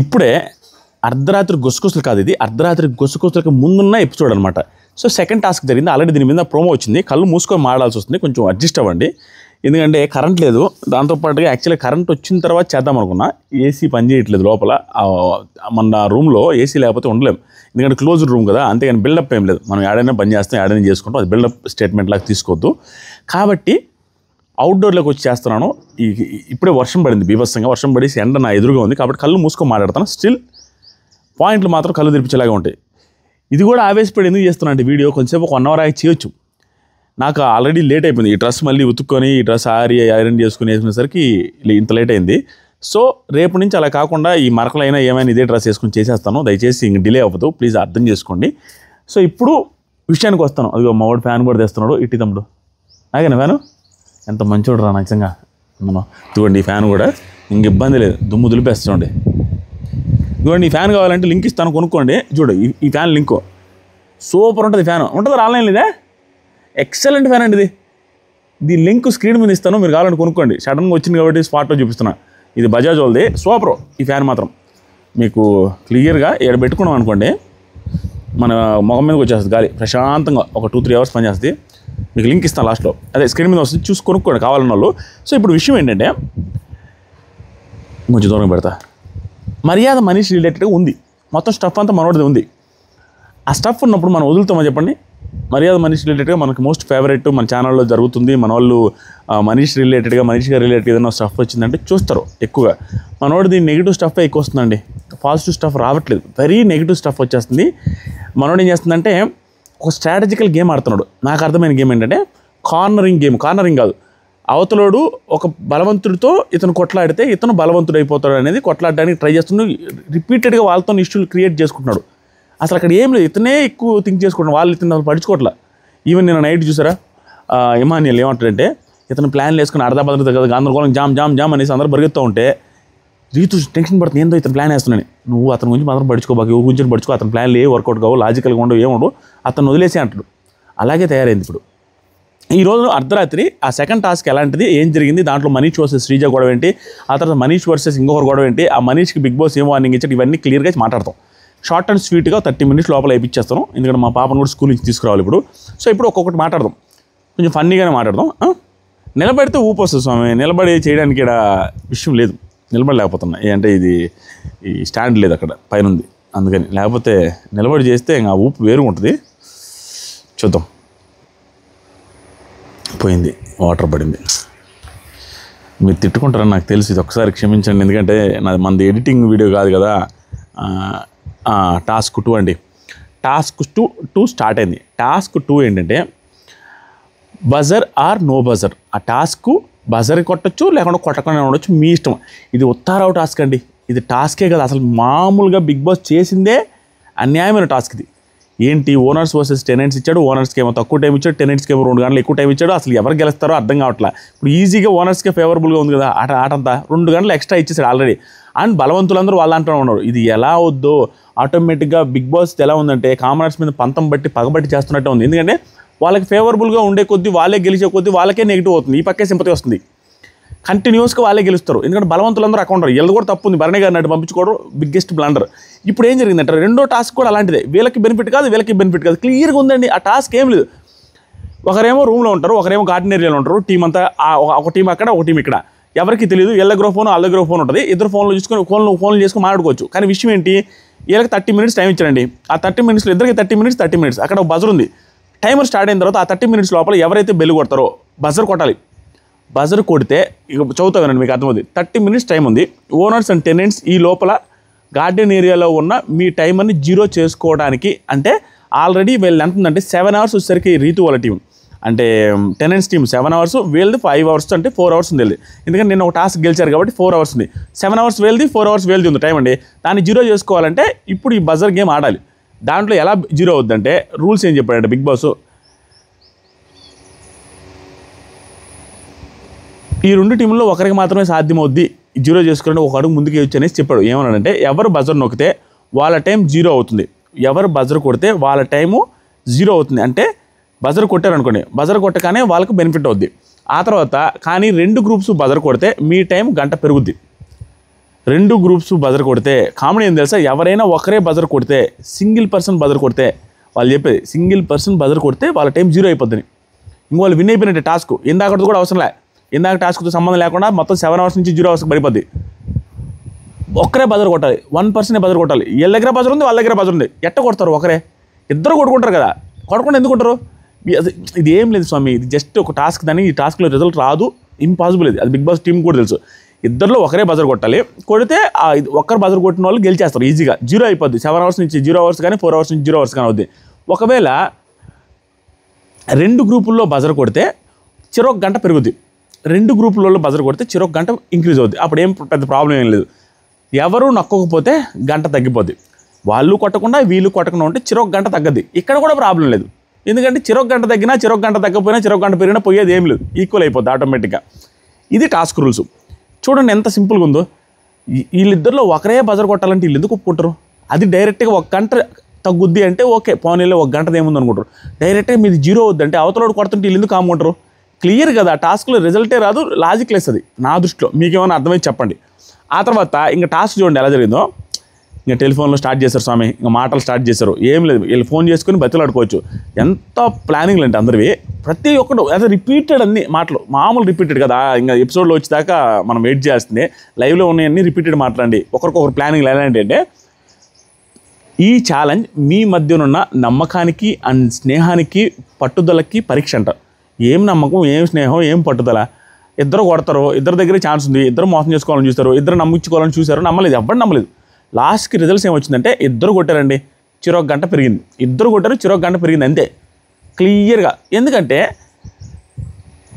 ఇప్పుడే అర్ధరాత్రి గుసగుసలు కాదు, ఇది అర్ధరాత్రి గుసగుసలకు ముందున్న ఎపిసోడ్ అనమాట. సో సెకండ్ టాస్క్ జరిగింది. ఆల్రెడీ దీని మీద ప్రోమో వచ్చింది. కళ్ళు మూసుకొని మాడాల్సి వస్తుంది, కొంచెం అడ్జస్ట్ అవ్వండి. ఎందుకంటే కరెంట్ లేదు. దాంతోపాటుగా యాక్చువల్లీ కరెంట్ వచ్చిన తర్వాత చేద్దాం అనుకున్నా. ఏసీ పని చేయట్లేదు లోపల. మన రూమ్లో ఏసీ లేకపోతే ఉండలేము, ఎందుకంటే క్లోజ్డ్ రూమ్ కదా. అంతేగాని బిల్డప్ ఏం లేదు. మనం ఏడైనా పని చేస్తాం, ఏడైనా చేసుకుంటాం. అది బిల్డప్ స్టేట్మెంట్ లాగా తీసుకోవద్దు. కాబట్టి అవుట్డోర్లోకి వచ్చి చేస్తున్నాను. ఇప్పుడే వర్షం పడింది, బీభత్సంగా వర్షం పడేసి ఎండ నా ఎదురుగా ఉంది. కాబట్టి కళ్ళు మూసుకొని మాట్లాడతాను. స్టిల్ పాయింట్లు మాత్రం కళ్ళు తెరిపించేలాగా ఉంటాయి. ఇది కూడా ఆవేశపడి ఎందుకు చేస్తున్నా అంటే వీడియో కొంచెంసేపు 1 hour ఆగి చేయొచ్చు. నాకు ఆల్రెడీ లేట్ అయిపోయింది. ఈ డ్రెస్ మళ్ళీ ఉతుక్కొని ఈ డ్రెస్ ఐరన్ చేసుకుని వేసుకునేసరికి ఇంత లేట్ అయింది. సో రేపు నుంచి అలా కాకుండా ఈ మరకలైనా ఏమైనా ఇదే డ్రెస్ వేసుకుని చేసేస్తాను. దయచేసి ఇంక డిలే అవ్వదు, ప్లీజ్ అర్థం చేసుకోండి. సో ఇప్పుడు విషయానికి వస్తాను. అదిగో మా వాడు ఫ్యాన్ కూడా తెస్తున్నాడు. ఇట్టి తమ్ముడు నాకేనా ఫ్యాను? ఎంత మంచోడు రా నిజంగా. మనం చూడండి ఈ ఫ్యాన్ కూడా ఇంక ఇబ్బంది లేదు, దుమ్ము దులిపేస్తుండే. ఇదిగోండి ఈ ఫ్యాన్ కావాలంటే లింక్ ఇస్తాను, కొనుక్కోండి. చూడు ఈ ఫ్యాన్ లింకు సూపర్ ఉంటుంది. ఫ్యాన్ ఉంటుంది ఆన్లైన్ ఇదే, ఎక్సలెంట్ ఫ్యాన్ అండి ఇది. దీని లింక్ స్క్రీన్ మీద ఇస్తాను, మీరు కావాలంటే కొనుక్కోండి. సడన్గా వచ్చింది కాబట్టి స్పాట్లో చూపిస్తున్నా. ఇది బజాజ్ వాళ్ళది, సూపర్. ఈ ఫ్యాన్ మాత్రం మీకు క్లియర్గా ఇక్కడ పెట్టుకున్నాం అనుకోండి, మన మొహం మీదకి వచ్చేస్తుంది గాలి ప్రశాంతంగా. ఒక 2-3 hours పనిచేస్తుంది. మీకు లింక్ ఇస్తాను లాస్ట్లో, అదే స్క్రీన్ మీద వస్తుంది, చూసి కొనుక్కోండి కావాలన్న వాళ్ళు. సో ఇప్పుడు విషయం ఏంటంటే, కొంచెం దూరం పెడతా. మర్యాద మనిషి రిలేటెడ్గా ఉంది, మొత్తం స్టఫ్ అంతా మనోడిది ఉంది. ఆ స్టఫ్ ఉన్నప్పుడు మనం వదులుతామా చెప్పండి? మర్యాద మనిషి రిలేటెడ్గా మనకు మోస్ట్ ఫేవరెట్ మన ఛానల్లో జరుగుతుంది. మన వాళ్ళు మనిషి రిలేటెడ్గా మనిషిగా రిలేటెడ్ ఏదైనా స్టఫ్ వచ్చిందంటే చూస్తారు ఎక్కువగా. మనోడిది నెగిటివ్ స్టఫ్ ఎక్కువ వస్తుందండి, పాజిటివ్ స్టఫ్ రావట్లేదు. వెరీ నెగిటివ్ స్టఫ్ వచ్చేస్తుంది. మనోడు ఏం చేస్తుందంటే ఒక స్ట్రాటజికల్ గేమ్ ఆడుతున్నాడు. నాకు అర్థమైన గేమ్ ఏంటంటే కార్నరింగ్ గేమ్. కార్నరింగ్ కాదు, అవతలోడు ఒక బలవంతుడితో ఇతను కొట్లాడితే ఇతను బలవంతుడు అయిపోతాడు అనేది కొట్లాడడానికి ట్రై చేస్తున్నాడు. రిపీటెడ్గా వాళ్ళతో ఇష్యూలు క్రియేట్ చేసుకుంటున్నాడు. అసలు అక్కడ ఏం లేదు, ఇతనే ఎక్కువ థింక్ చేసుకుంటున్నాడు. వాళ్ళు ఇతను పడుచుకోవట్లా. ఈవెన్ నేను నైట్ చూసారా, ఇమానియల్ ఏమంటాడంటే ఇతను ప్లాన్లు వేసుకుని అర్ధభద్రత కదా గందరగోళం జామ్ అనేసి అందరూ పరిగెత్తూ ఉంటే రీతు టెన్షన్ పడుతుంది, ఏందో ఇతను ప్లాన్ వేస్తున్నాను. నువ్వు అతని గురించి మాత్రం పడుచుకోబాకు, ఎవరి గురించి పడుచుకో. అతని ప్లాన్లు ఏ వర్కౌట్ కావు, లాజికల్గా ఉండవు, ఏముండవు, అతను వదిలేసే అంటాడు. అలాగే తయారైంది ఇప్పుడు. ఈరోజు అర్ధరాత్రి ఆ సెకండ్ టాస్క్ ఎలాంటిది, ఏం జరిగింది, దాంట్లో మనీష్ వర్సెస్ శ్రీజ గొడవ ఏంటి, ఆ తర్వాత మనీష్ వర్సెస్ ఇంకొకరు గొడవ ఏంటి, ఆ మనీష్కి బిగ్ బాస్ ఏం వార్నింగ్ ఇచ్చాడు, ఇవన్నీ క్లియర్గా మాట్లాడతాం. షార్ట్ అండ్ స్వీట్గా 30 minutes లోపల వేయించేస్తాను. ఎందుకంటే మా పాపను కూడా స్కూల్ నుంచి తీసుకురావాలి ఇప్పుడు. సో ఇప్పుడు ఒక్కొక్కటి మాట్లాడదాం, కొంచెం ఫన్నీగానే మాట్లాడదాం. నిలబడితే ఊపు వస్తుంది స్వామి, నిలబడి చేయడానికి ఇక్కడ విషయం లేదు. నిలబడలేకపోతున్నా అంటే ఇది ఈ స్టాండ్ లేదు అక్కడ పైన ఉంది, అందుకని. లేకపోతే నిలబడి చేస్తే ఇంకా ఊపు వేరుగా ఉంటుంది. చూద్దాం. పోయింది, వాటర్ పడింది. మీరు తిట్టుకుంటారని నాకు తెలుసు, ఇది ఒకసారి క్షమించండి. ఎందుకంటే మనది ఎడిటింగ్ వీడియో కాదు కదా. టాస్క్ 2 అండి. టాస్క్ 2 స్టార్ట్ అయింది. టాస్క్ 2 ఏంటంటే బజర్ ఆర్ నో బజర్. ఆ టాస్క్ బజర్ కొట్టచ్చు, లేకుండా కొట్టకుండా ఉండొచ్చు, మీ ఇష్టం. ఇది ఉత్తారావు టాస్క్ అండి. ఇది టాస్కే కదా, అసలు మామూలుగా బిగ్ బాస్ చేసిందే అన్యాయమైన టాస్క్ ఇది. ఏంటి, ఓనర్స్ వర్సెస్ టెనెంట్స్ ఇచ్చాడు. ఓనర్స్కి ఏమో తక్కువ టైం ఇచ్చాడు, టెనెంట్స్కి ఏమో 2 గంటలు ఎక్కువ టైం ఇచ్చాడు. అసలు ఎవరు గెలుస్తారో అర్థం కావట్లా. ఇప్పుడు ఈజీగా ఓనర్స్కే ఫేవరబుల్గా ఉంది కదా ఆటంతా. 2 గంటలు ఎక్స్ట్రా ఇచ్చేసాడు ఆల్రెడీ. అండ్ బలవంతులందరూ వాళ్ళు అంటూ ఉన్నారు. ఇది ఎలా వద్దో ఆటోమేటిక్గా బిగ్ బాస్ ఎలా ఉందంటే కామనర్స్ మీద పంతం బట్టి పగబట్టి చేస్తున్నట్టే ఉంది. ఎందుకంటే వాళ్ళకి ఫేవరబుల్గా ఉండే కొద్దీ, వాళ్ళే గెలిచే కొద్దీ వాళ్ళకే నెగిటివ్ అవుతుంది, ఈ పక్కే సింపతి వస్తుంది. కంటిన్యూస్గా వాళ్ళే గెలుస్తారు. ఎందుకంటే బలవంతులందరూ అకౌంటర్. వీళ్ళు కూడా తప్పు ఉంది, భరణి గారిని అటు పంపించుకోవడం బిగ్గెస్ట్ బ్లండర్. ఇప్పుడు ఏం జరిగిందంటే రెండో టాస్క్ కూడా అలాంటిదే. వీళ్ళకి బెనిఫిట్ కాదు, వీళ్ళకి బెనిఫిట్ కాదు, క్లియర్గా ఉందండి. ఆ టాస్క్ ఏం లేదు. ఒకరేమో రూమ్లో ఉంటారు, ఒకరేమో గార్డెన్ ఏరియాలో ఉంటారు. టీం అంతా ఒక టీం అక్కడ, ఒక టీం ఇక్కడ. ఎవరికి తెలియదు. వీళ్ళ దగ్గర ఫోన్, వాళ్ళ దగ్గర ఫోన్ ఉంటుంది. ఇద్దరు ఫోన్లు చూసుకొని ఫోన్లు చేసుకొని మాట్లాడుకోవచ్చు. కానీ విషయం ఏంటి, వీళ్ళకి 30 minutes టైం ఇచ్చారండి. ఆ 30 minutesలో ఇద్దరికి 30 minutes అక్కడ ఒక బజర్ ఉంది. టైమర్ స్టార్ట్ అయిన తర్వాత ఆ 30 minutes లోపల ఎవరైతే బెల్ కొడతారో బజర్ కొట్టాలి. బజర్ కొడితే ఇక చదువుతానండి, మీకు అర్థమవుతుంది. 30 minutes టైం ఉంది. ఓనర్స్ అండ్ టెనెంట్స్ ఈ లోపల గార్డెన్ ఏరియాలో ఉన్న మీ టైమర్ని 0 చేసుకోవడానికి, అంటే ఆల్రెడీ వీళ్ళు ఎంత ఉందంటే 7 hours వచ్చేసరికి రీతు వాళ్ళ టీం, అంటే టెనెంట్స్ టీం 7 hours, వీళ్ళది 5 hours, అంటే 4 hours ఉంది వీళ్ళది. ఎందుకంటే నేను ఒక టాస్క్ గెలిచారు కాబట్టి 4 hours ఉంది. 7 hours వీళ్ళది, 4 hours వీళ్ళది ఉంది టైం అండి. దాన్ని 0 చేసుకోవాలంటే ఇప్పుడు ఈ బజర్ గేమ్ ఆడాలి. దాంట్లో ఎలా 0 అవుద్దంటే రూల్స్ ఏం చెప్పాడంటే బిగ్ బాస్, ఈ 2 టీంలో ఒకరికి మాత్రమే సాధ్యమవుద్ది 0 చేసుకోవాలంటే ఒక అడుగు ముందుకు వేయచ్చు అనేసి చెప్పాడు. ఏమన్నాడంటే ఎవరు బజర్ నొక్కితే వాళ్ళ టైం 0 అవుతుంది, ఎవరు బజర్ కొడితే వాళ్ళ టైము 0 అవుతుంది. అంటే బజర్ కొట్టారనుకోండి, బజర్ కొట్టగానే వాళ్ళకు బెనిఫిట్ అవుద్ది. ఆ తర్వాత కానీ 2 గ్రూప్స్ బజర్ కొడితే మీ టైం గంట పెరుగుద్ది. 2 గ్రూప్స్ బజర్ కొడితే కామెడీ ఏం తెలుసా, ఎవరైనా ఒకరే బజర్ కొడితే, సింగిల్ పర్సన్ బజర్ కొడితే, వాళ్ళు చెప్పేది సింగిల్ పర్సన్ బజర్ కొడితే వాళ్ళ టైం 0 అయిపోద్దని. ఇంకో వాళ్ళు విన్ అయిపోయినట్టే టాస్క్. ఇందాకటితో కూడా అవసరం లే, ఇందాక టాస్క్తో సంబంధం లేకుండా మొత్తం 7 అవర్స్ నుంచి 0 అవర్స్కి పడిపోద్ది. ఒక్కరే బజర్ కొట్టాలి, 1 పర్సనే బజర్ కొట్టాలి. వీళ్ళ దగ్గర బజర్ ఉంది, వాళ్ళ దగ్గర బజర్ ఉంది. ఎట్ట కొడతారు ఒకరే? ఇద్దరు కొట్టుకుంటారు కదా, కొట్టకుండా ఎందుకు కొట్టరు? ఇది ఏం లేదు స్వామి, ఇది జస్ట్ ఒక టాస్క్. దాన్ని ఈ టాస్క్లో రిజల్ట్ రాదు, ఇంపాసిబుల్. అది బిగ్ బాస్ టీం కూడా తెలుసు. ఇద్దరిలో ఒకరే బజర్ కొట్టాలి. కొడితే ఒక్కరు బజర్ కొట్టిన వాళ్ళు గెలిచేస్తారు ఈజీగా. 0 అయిపోద్ది. 7 అవర్స్ నుంచి 0 అవర్స్ కానీ 4 అవర్స్ నుంచి 0 అవర్స్ కానీ అవుద్ది. ఒకవేళ 2 గ్రూపుల్లో బజర్ కొడితే చెరొక గంట పెరుగుద్ది. 2 గ్రూపులలో బజర్ కొడితే చెరొక గంట ఇంక్రీజ్ అవుద్ది. అప్పుడు ఏం పెద్ద ప్రాబ్లం ఏం లేదు. ఎవరు నొక్కకపోతే గంట తగ్గిపోద్ది. వాళ్ళు కొట్టకుండా వీళ్ళు కొట్టకుండా ఉంటే చెరొక గంట తగ్గద్ది. ఇక్కడ కూడా ప్రాబ్లం లేదు. ఎందుకంటే చెరొక గంట తగ్గినా, చెరొక గంట తగ్గకపోయినా, చెరొక గంట పెరిగినా పోయేది ఏం లేదు. ఈక్వల్ అయిపోద్ది ఆటోమేటిక్గా. ఇది టాస్క్ రూల్స్. చూడండి ఎంత సింపుల్గా ఉందో. వీళ్ళిద్దరిలో ఒకరే బజర్ కొట్టాలంటే వీళ్ళు ఎందుకు ఒప్పుకుంటారు? అది డైరెక్ట్గా 1 గంట తగ్గుద్ది అంటే ఓకే, పోనీలో 1 గంటది ఏముంది అనుకుంటారు. డైరెక్ట్గా మీది 0 అవుద్ది అంటే అవతలోడు కొడుతుంటే వీళ్ళు ఎందుకు కాముకుంటారు? క్లియర్ కదా, టాస్క్లో రిజల్టే రాదు, లాజిక్ లెస్ అది నా దృష్టిలో. మీకేమైనా అర్థమైంది చెప్పండి. ఆ తర్వాత ఇంకా టాస్క్ చూడండి ఎలా జరిగిందో. ఇంకా టెలిఫోన్లో స్టార్ట్ చేశారు స్వామి, ఇంకా మాటలు స్టార్ట్ చేశారు. ఏం లేదు, వీళ్ళు ఫోన్ చేసుకుని బతిలాడుకోవచ్చు. ఎంత ప్లానింగ్లు అంటే అందరివి. ప్రతి ఒక్కటి అదే రిపీటెడ్ అన్ని మాటలు, మామూలు రిపీటెడ్ కదా. ఇంకా ఎపిసోడ్లో వచ్చేదాకా మనం వెయిట్ చేయాల్సిందే. లైవ్లో ఉన్నాయన్నీ రిపీటెడ్ మాట్లాడండి. ఒకరికొకరు ప్లానింగ్లు ఎలాంటి అంటే, ఈ ఛాలెంజ్ మీ మధ్యనున్న నమ్మకానికి అండ్ స్నేహానికి పట్టుదలకి పరీక్ష అంట. ఏం నమ్మకం, ఏం స్నేహం, ఏం పట్టుదల. ఇద్దరు కొడతారు, ఇద్దరి దగ్గరే ఛాన్స్ ఉంది, ఇద్దరు మోసం చేసుకోవాలని చూస్తారు, ఇద్దరు నమ్మించుకోవాలని చూశారు, నమ్మలేదు, ఎవరు నమ్మలేదు. లాస్ట్కి రిజల్ట్స్ ఏమొచ్చిందంటే ఇద్దరు కొట్టారండి, చెరొక గంట పెరిగింది. ఇద్దరు కొట్టారు, చెరొక గంట పెరిగింది అంతే, క్లియర్గా. ఎందుకంటే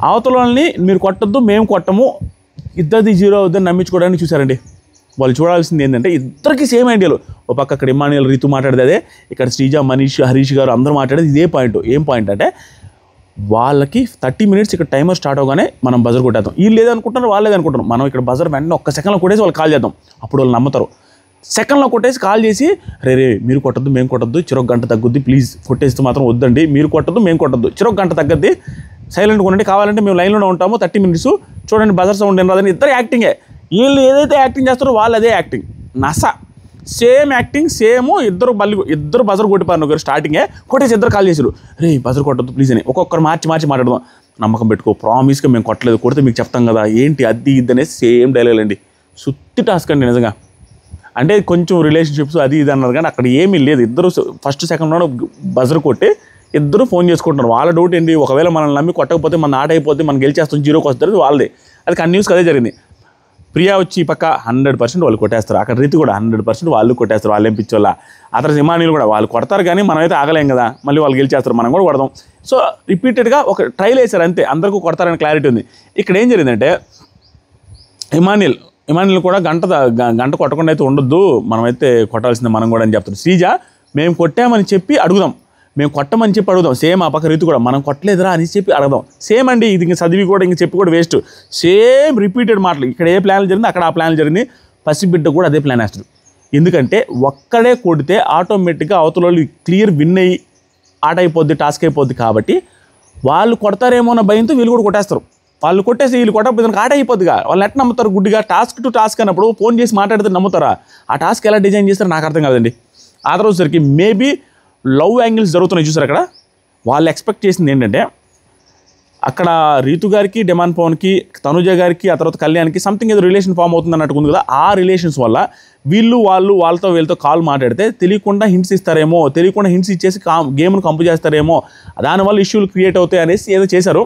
అవతల వాళ్ళని మీరు కొట్టద్దు, మేము కొట్టము, ఇద్దరిది 0 అవుద్దని నమ్మించుకోవడానికి చూశారండి. వాళ్ళు చూడాల్సింది ఏంటంటే ఇద్దరికి సేమ్ ఐడియాలు. ఒక పక్క అక్కడ ఇమానియల్ రీతు మాట్లాడేది అదే, ఇక్కడ శ్రీజ, మనీష్, హరీష్ గారు అందరూ మాట్లాడేది ఇదే పాయింట్. ఏం పాయింట్ అంటే వాళ్ళకి 30 మినిట్స్ ఇక్కడ టైమర్ స్టార్ట్ అవగానే మనం బజర్ కొట్టేద్దాం. వీళ్ళు లేదనుకుంటున్నారు, వాళ్ళు లేదనుకుంటున్నారు. మనం ఇక్కడ బజర్ వెంటనే 1 సెకండ్లో కొట్టేసి వాళ్ళు కాల్ చేద్దాం. అప్పుడు వాళ్ళు నమ్ముతారు. సెకండ్లో కొట్టేసి కాల్ చేసి, రే మీరు కొట్టద్దు, మేము కొట్టద్దు, చెరొక గంట తగ్గుద్ది, ప్లీజ్ కొట్టేస్తే మాత్రం వద్దండి, మీరు కొట్టద్దు, మేము కొట్టద్దు, చెరొక గంట తగ్గద్ది, సైలెంట్గా ఉండండి, కావాలంటే మేము లైన్లోనే ఉంటాము 30 మినిట్స్, చూడండి బజర్ సౌండ్ ఏం రాదని. ఇద్దరు యాక్టింగే. వీళ్ళు ఏదైతే యాక్టింగ్ చేస్తారో వాళ్ళు అదే యాక్టింగ్. నస సేమ్ యాక్టింగ్, సేమ్. ఇద్దరు బజర్ కొట్టిపారు ఒకరు స్టార్టింగే, కొట్టేసి ఇద్దరు కాల్ చేశారు, రే బజర్ కొట్టద్దు ప్లీజ్ అని. ఒక్కొక్కరు మార్చి మాట్లాడదాం. నమ్మకం పెట్టుకో, ప్రామిస్గా మేము కొట్టలేదు, కొడితే మీకు చెప్తాం కదా, ఏంటి అది ఇది అనేది సేమ్ డైలాగ్ అండి. సుత్తి టాస్క్ అండి నిజంగా. అంటే కొంచెం రిలేషన్షిప్స్ అది ఇది అన్నారు కానీ అక్కడ ఏమీ లేదు. ఇద్దరు ఫస్ట్ సెకండ్లో బజర్ కొట్టి ఇద్దరు ఫోన్ చేసుకుంటున్నారు. వాళ్ళ డౌట్ ఏంటి, ఒకవేళ మనల్ని నమ్మి కొట్టకపోతే మన ఆట అయిపోతే మనం గెలిచేస్తాం, 0కి వస్తుంది వాళ్ళదే. అది కంటిన్యూస్గా అదే జరిగింది. ప్రియా వచ్చి పక్క 100% వాళ్ళు కొట్టేస్తారు. అక్కడ రీతి కూడా 100% వాళ్ళు కొట్టేస్తారు. వాళ్ళు ఏం పిచ్చోళ్ళ. ఆ తర్వాత హిమానీలు కూడా వాళ్ళు కొడతారు కానీ మనమైతే ఆగలేం కదా, మళ్ళీ వాళ్ళు గెలిచేస్తారు, మనం కూడా కొడదాం. సో రిపీటెడ్గా ఒక ట్రైల్ వేశారు అంతే, అందరికీ కొడతారని క్లారిటీ ఉంది. ఇక్కడ ఏం జరిగిందంటే ఇమానియల్ కూడా గంట కొట్టకుండా అయితే ఉండొద్దు, మనమైతే కొట్టాల్సిందే మనం కూడా అని చెప్తారు. శ్రీజ మేము కొట్టామని చెప్పి అడుగుదాం, మేము కొట్టమని చెప్పి అడుగుదాం. సేమ్ ఆ పక్క రీతి కూడా మనం కొట్టలేదురా అని చెప్పి అడగదాం. సేమ్ అండి, ఇది ఇంకా చదివి కూడా ఇంక చెప్పి కూడా వేస్ట్. సేమ్ రిపీటెడ్ మాటలు. ఇక్కడ ఏ ప్లాన్లు జరిగింది అక్కడ ఆ ప్లాన్లు జరిగింది. పసిబిడ్డ కూడా అదే ప్లాన్ వేస్తాడు. ఎందుకంటే ఒక్కడే కొడితే ఆటోమేటిక్గా అవతల వాళ్ళు క్లియర్ విన్ అయ్యి ఆట అయిపోద్ది, టాస్క్ అయిపోద్ది. కాబట్టి వాళ్ళు కొడతారేమో అన్న భయంతో వీళ్ళు కూడా కొట్టేస్తారు. వాళ్ళు కొట్టేసి వీళ్ళు కొట్టకపోతే ఆట అయిపోద్దిగా. వాళ్ళు ఎట్లా నమ్ముతారు గుడ్డిగా? టాస్క్ టు టాస్క్ అన్నప్పుడు ఫోన్ చేసి మాట్లాడితే నమ్ముతారా? ఆ టాస్క్ ఎలా డిజైన్ చేస్తారో నాకు అర్థం కాదండి. ఆ తర్వాత సరికి మేబీ లవ్ యాంగిల్స్ జరుగుతున్నాయి చూసారు. అక్కడ వాళ్ళు ఎక్స్పెక్ట్ చేసింది ఏంటంటే అక్కడ రీతు గారికి, డెమాన్ పవన్కి, తనుజ గారికి, ఆ తర్వాత కళ్యాణ్కి సంథింగ్ ఏదో రిలేషన్ ఫామ్ అవుతుంది అన్నట్టు ఉంది కదా. ఆ రిలేషన్స్ వల్ల వాళ్ళతో వీళ్ళతో కాల్ మాట్లాడితే తెలియకుండా హింట్స్ ఇస్తారేమో, తెలియకుండా హింట్స్ ఇచ్చేసి గేమ్ను కంపు చేస్తారేమో, దానివల్ల ఇష్యూలు క్రియేట్ అవుతాయి అనేసి ఏదో చేశారు.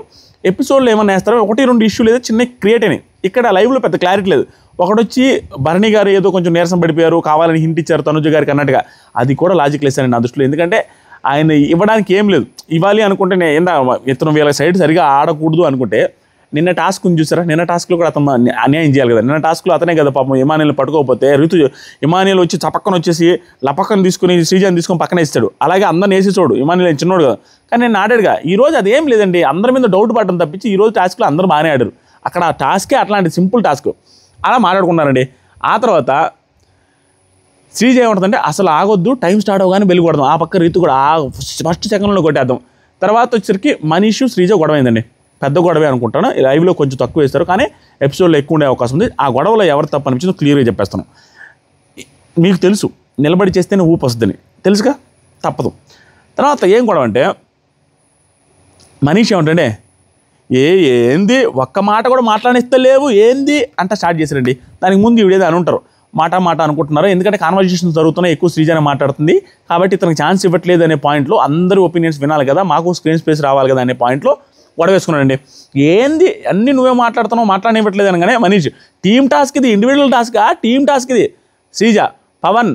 ఎపిసోడ్లో ఏమన్నా వేస్తారో 1-2 ఇష్యూలు ఏదో చిన్న క్రియేట్ అయినాయి. ఇక్కడ లైవ్లో పెద్ద క్లారిటీ లేదు. ఒకడొచ్చి భరణి గారు ఏదో కొంచెం నీరసం పడిపోయారు, కావాలని హింట్ ఇచ్చారు తనుజ గారికి అన్నట్టుగా. అది కూడా లాజిక్ లెస్ అని నా దృష్టిలో. ఎందుకంటే ఆయన ఇవ్వడానికి ఏం లేదు. ఇవ్వాలి అనుకుంటే ఇతను వీళ్ళ సైడ్ సరిగా ఆడకూడదు అనుకుంటే నిన్న టాస్క్ ఉంది చూసారా, నిన్న టాస్క్లో కూడా అతను అన్యాయం చేయాలి కదా. నిన్న టాస్క్లో అతనే కదా పాపం ఇమానియల్ని పట్టుకోకపోతే ఇమానియల్ వచ్చి చపక్కన వచ్చేసి లపక్కన తీసుకుని శ్రీజాని తీసుకొని పక్కన ఇస్తాడు. అలాగే అందరిని వేసి చూడు, ఇమానియల్ చిన్నోడు కదా, కానీ నేను ఆడాడుగా. ఈరోజు అదేం లేదండి, అందరి మీద డౌట్ పడడం తప్పించి ఈరోజు టాస్క్లో అందరూ బాగానే ఆడారు. అక్కడ ఆ టాస్కే అట్లాంటి సింపుల్ టాస్క్, అలా మాట్లాడుకున్నారండి. ఆ తర్వాత శ్రీజ ఏమంటుందంటే అసలు ఆగొద్దు, టైం స్టార్ట్ అవగానే బెల్లి కొడదాం. ఆ పక్క రీతు కూడా ఫస్ట్ సెకండ్లో కొట్టేద్దాం. తర్వాత వచ్చేసరికి మనీషు శ్రీజ గొడవైందండి. పెద్ద గొడవే అనుకుంటాను. లైవ్లో కొంచెం తక్కువ వేస్తారు, కానీ ఎపిసోడ్లో ఎక్కువ ఉండే అవకాశం ఉంది. ఆ గొడవలో ఎవరు తప్పు అనిపించిందో క్లియర్గా చెప్పేస్తాను. మీకు తెలుసు నిలబడి చేస్తేనే ఊపు వస్తుందని తెలుసుగా, తప్పదు. తర్వాత ఏం గొడవ అంటే మనీష్ ఏమంటే ఏంది ఒక్క మాట కూడా మాట్లాడిస్తే లేవు ఏంది అంట స్టార్ట్ చేశారండి. దానికి ముందు ఇవిడేది అని ఉంటారు, మాట అనుకుంటున్నారు. ఎందుకంటే కాన్వర్జేషన్స్ జరుగుతున్నాయి, ఎక్కువ శ్రీజానే మాట్లాడుతుంది కాబట్టి ఇతనికి ఛాన్స్ ఇవ్వట్లేదు అనే పాయింట్లో, అందరూ ఒపీనియన్స్ వినాలి కదా, మాకు స్క్రీన్ స్పేస్ రావాలి కదా అనే పాయింట్లో గొడవ వేసుకున్నాడండి. ఏంది అన్నీ నువ్వే మాట్లాడుతున్నావు, మాట్లాడనివ్వట్లేదు అనగానే మనీష్ టీమ్ టాస్క్ ఇది, ఇండివిజువల్ టాస్కా, టీమ్ టాస్క్ ఇది. శ్రీజ పవన్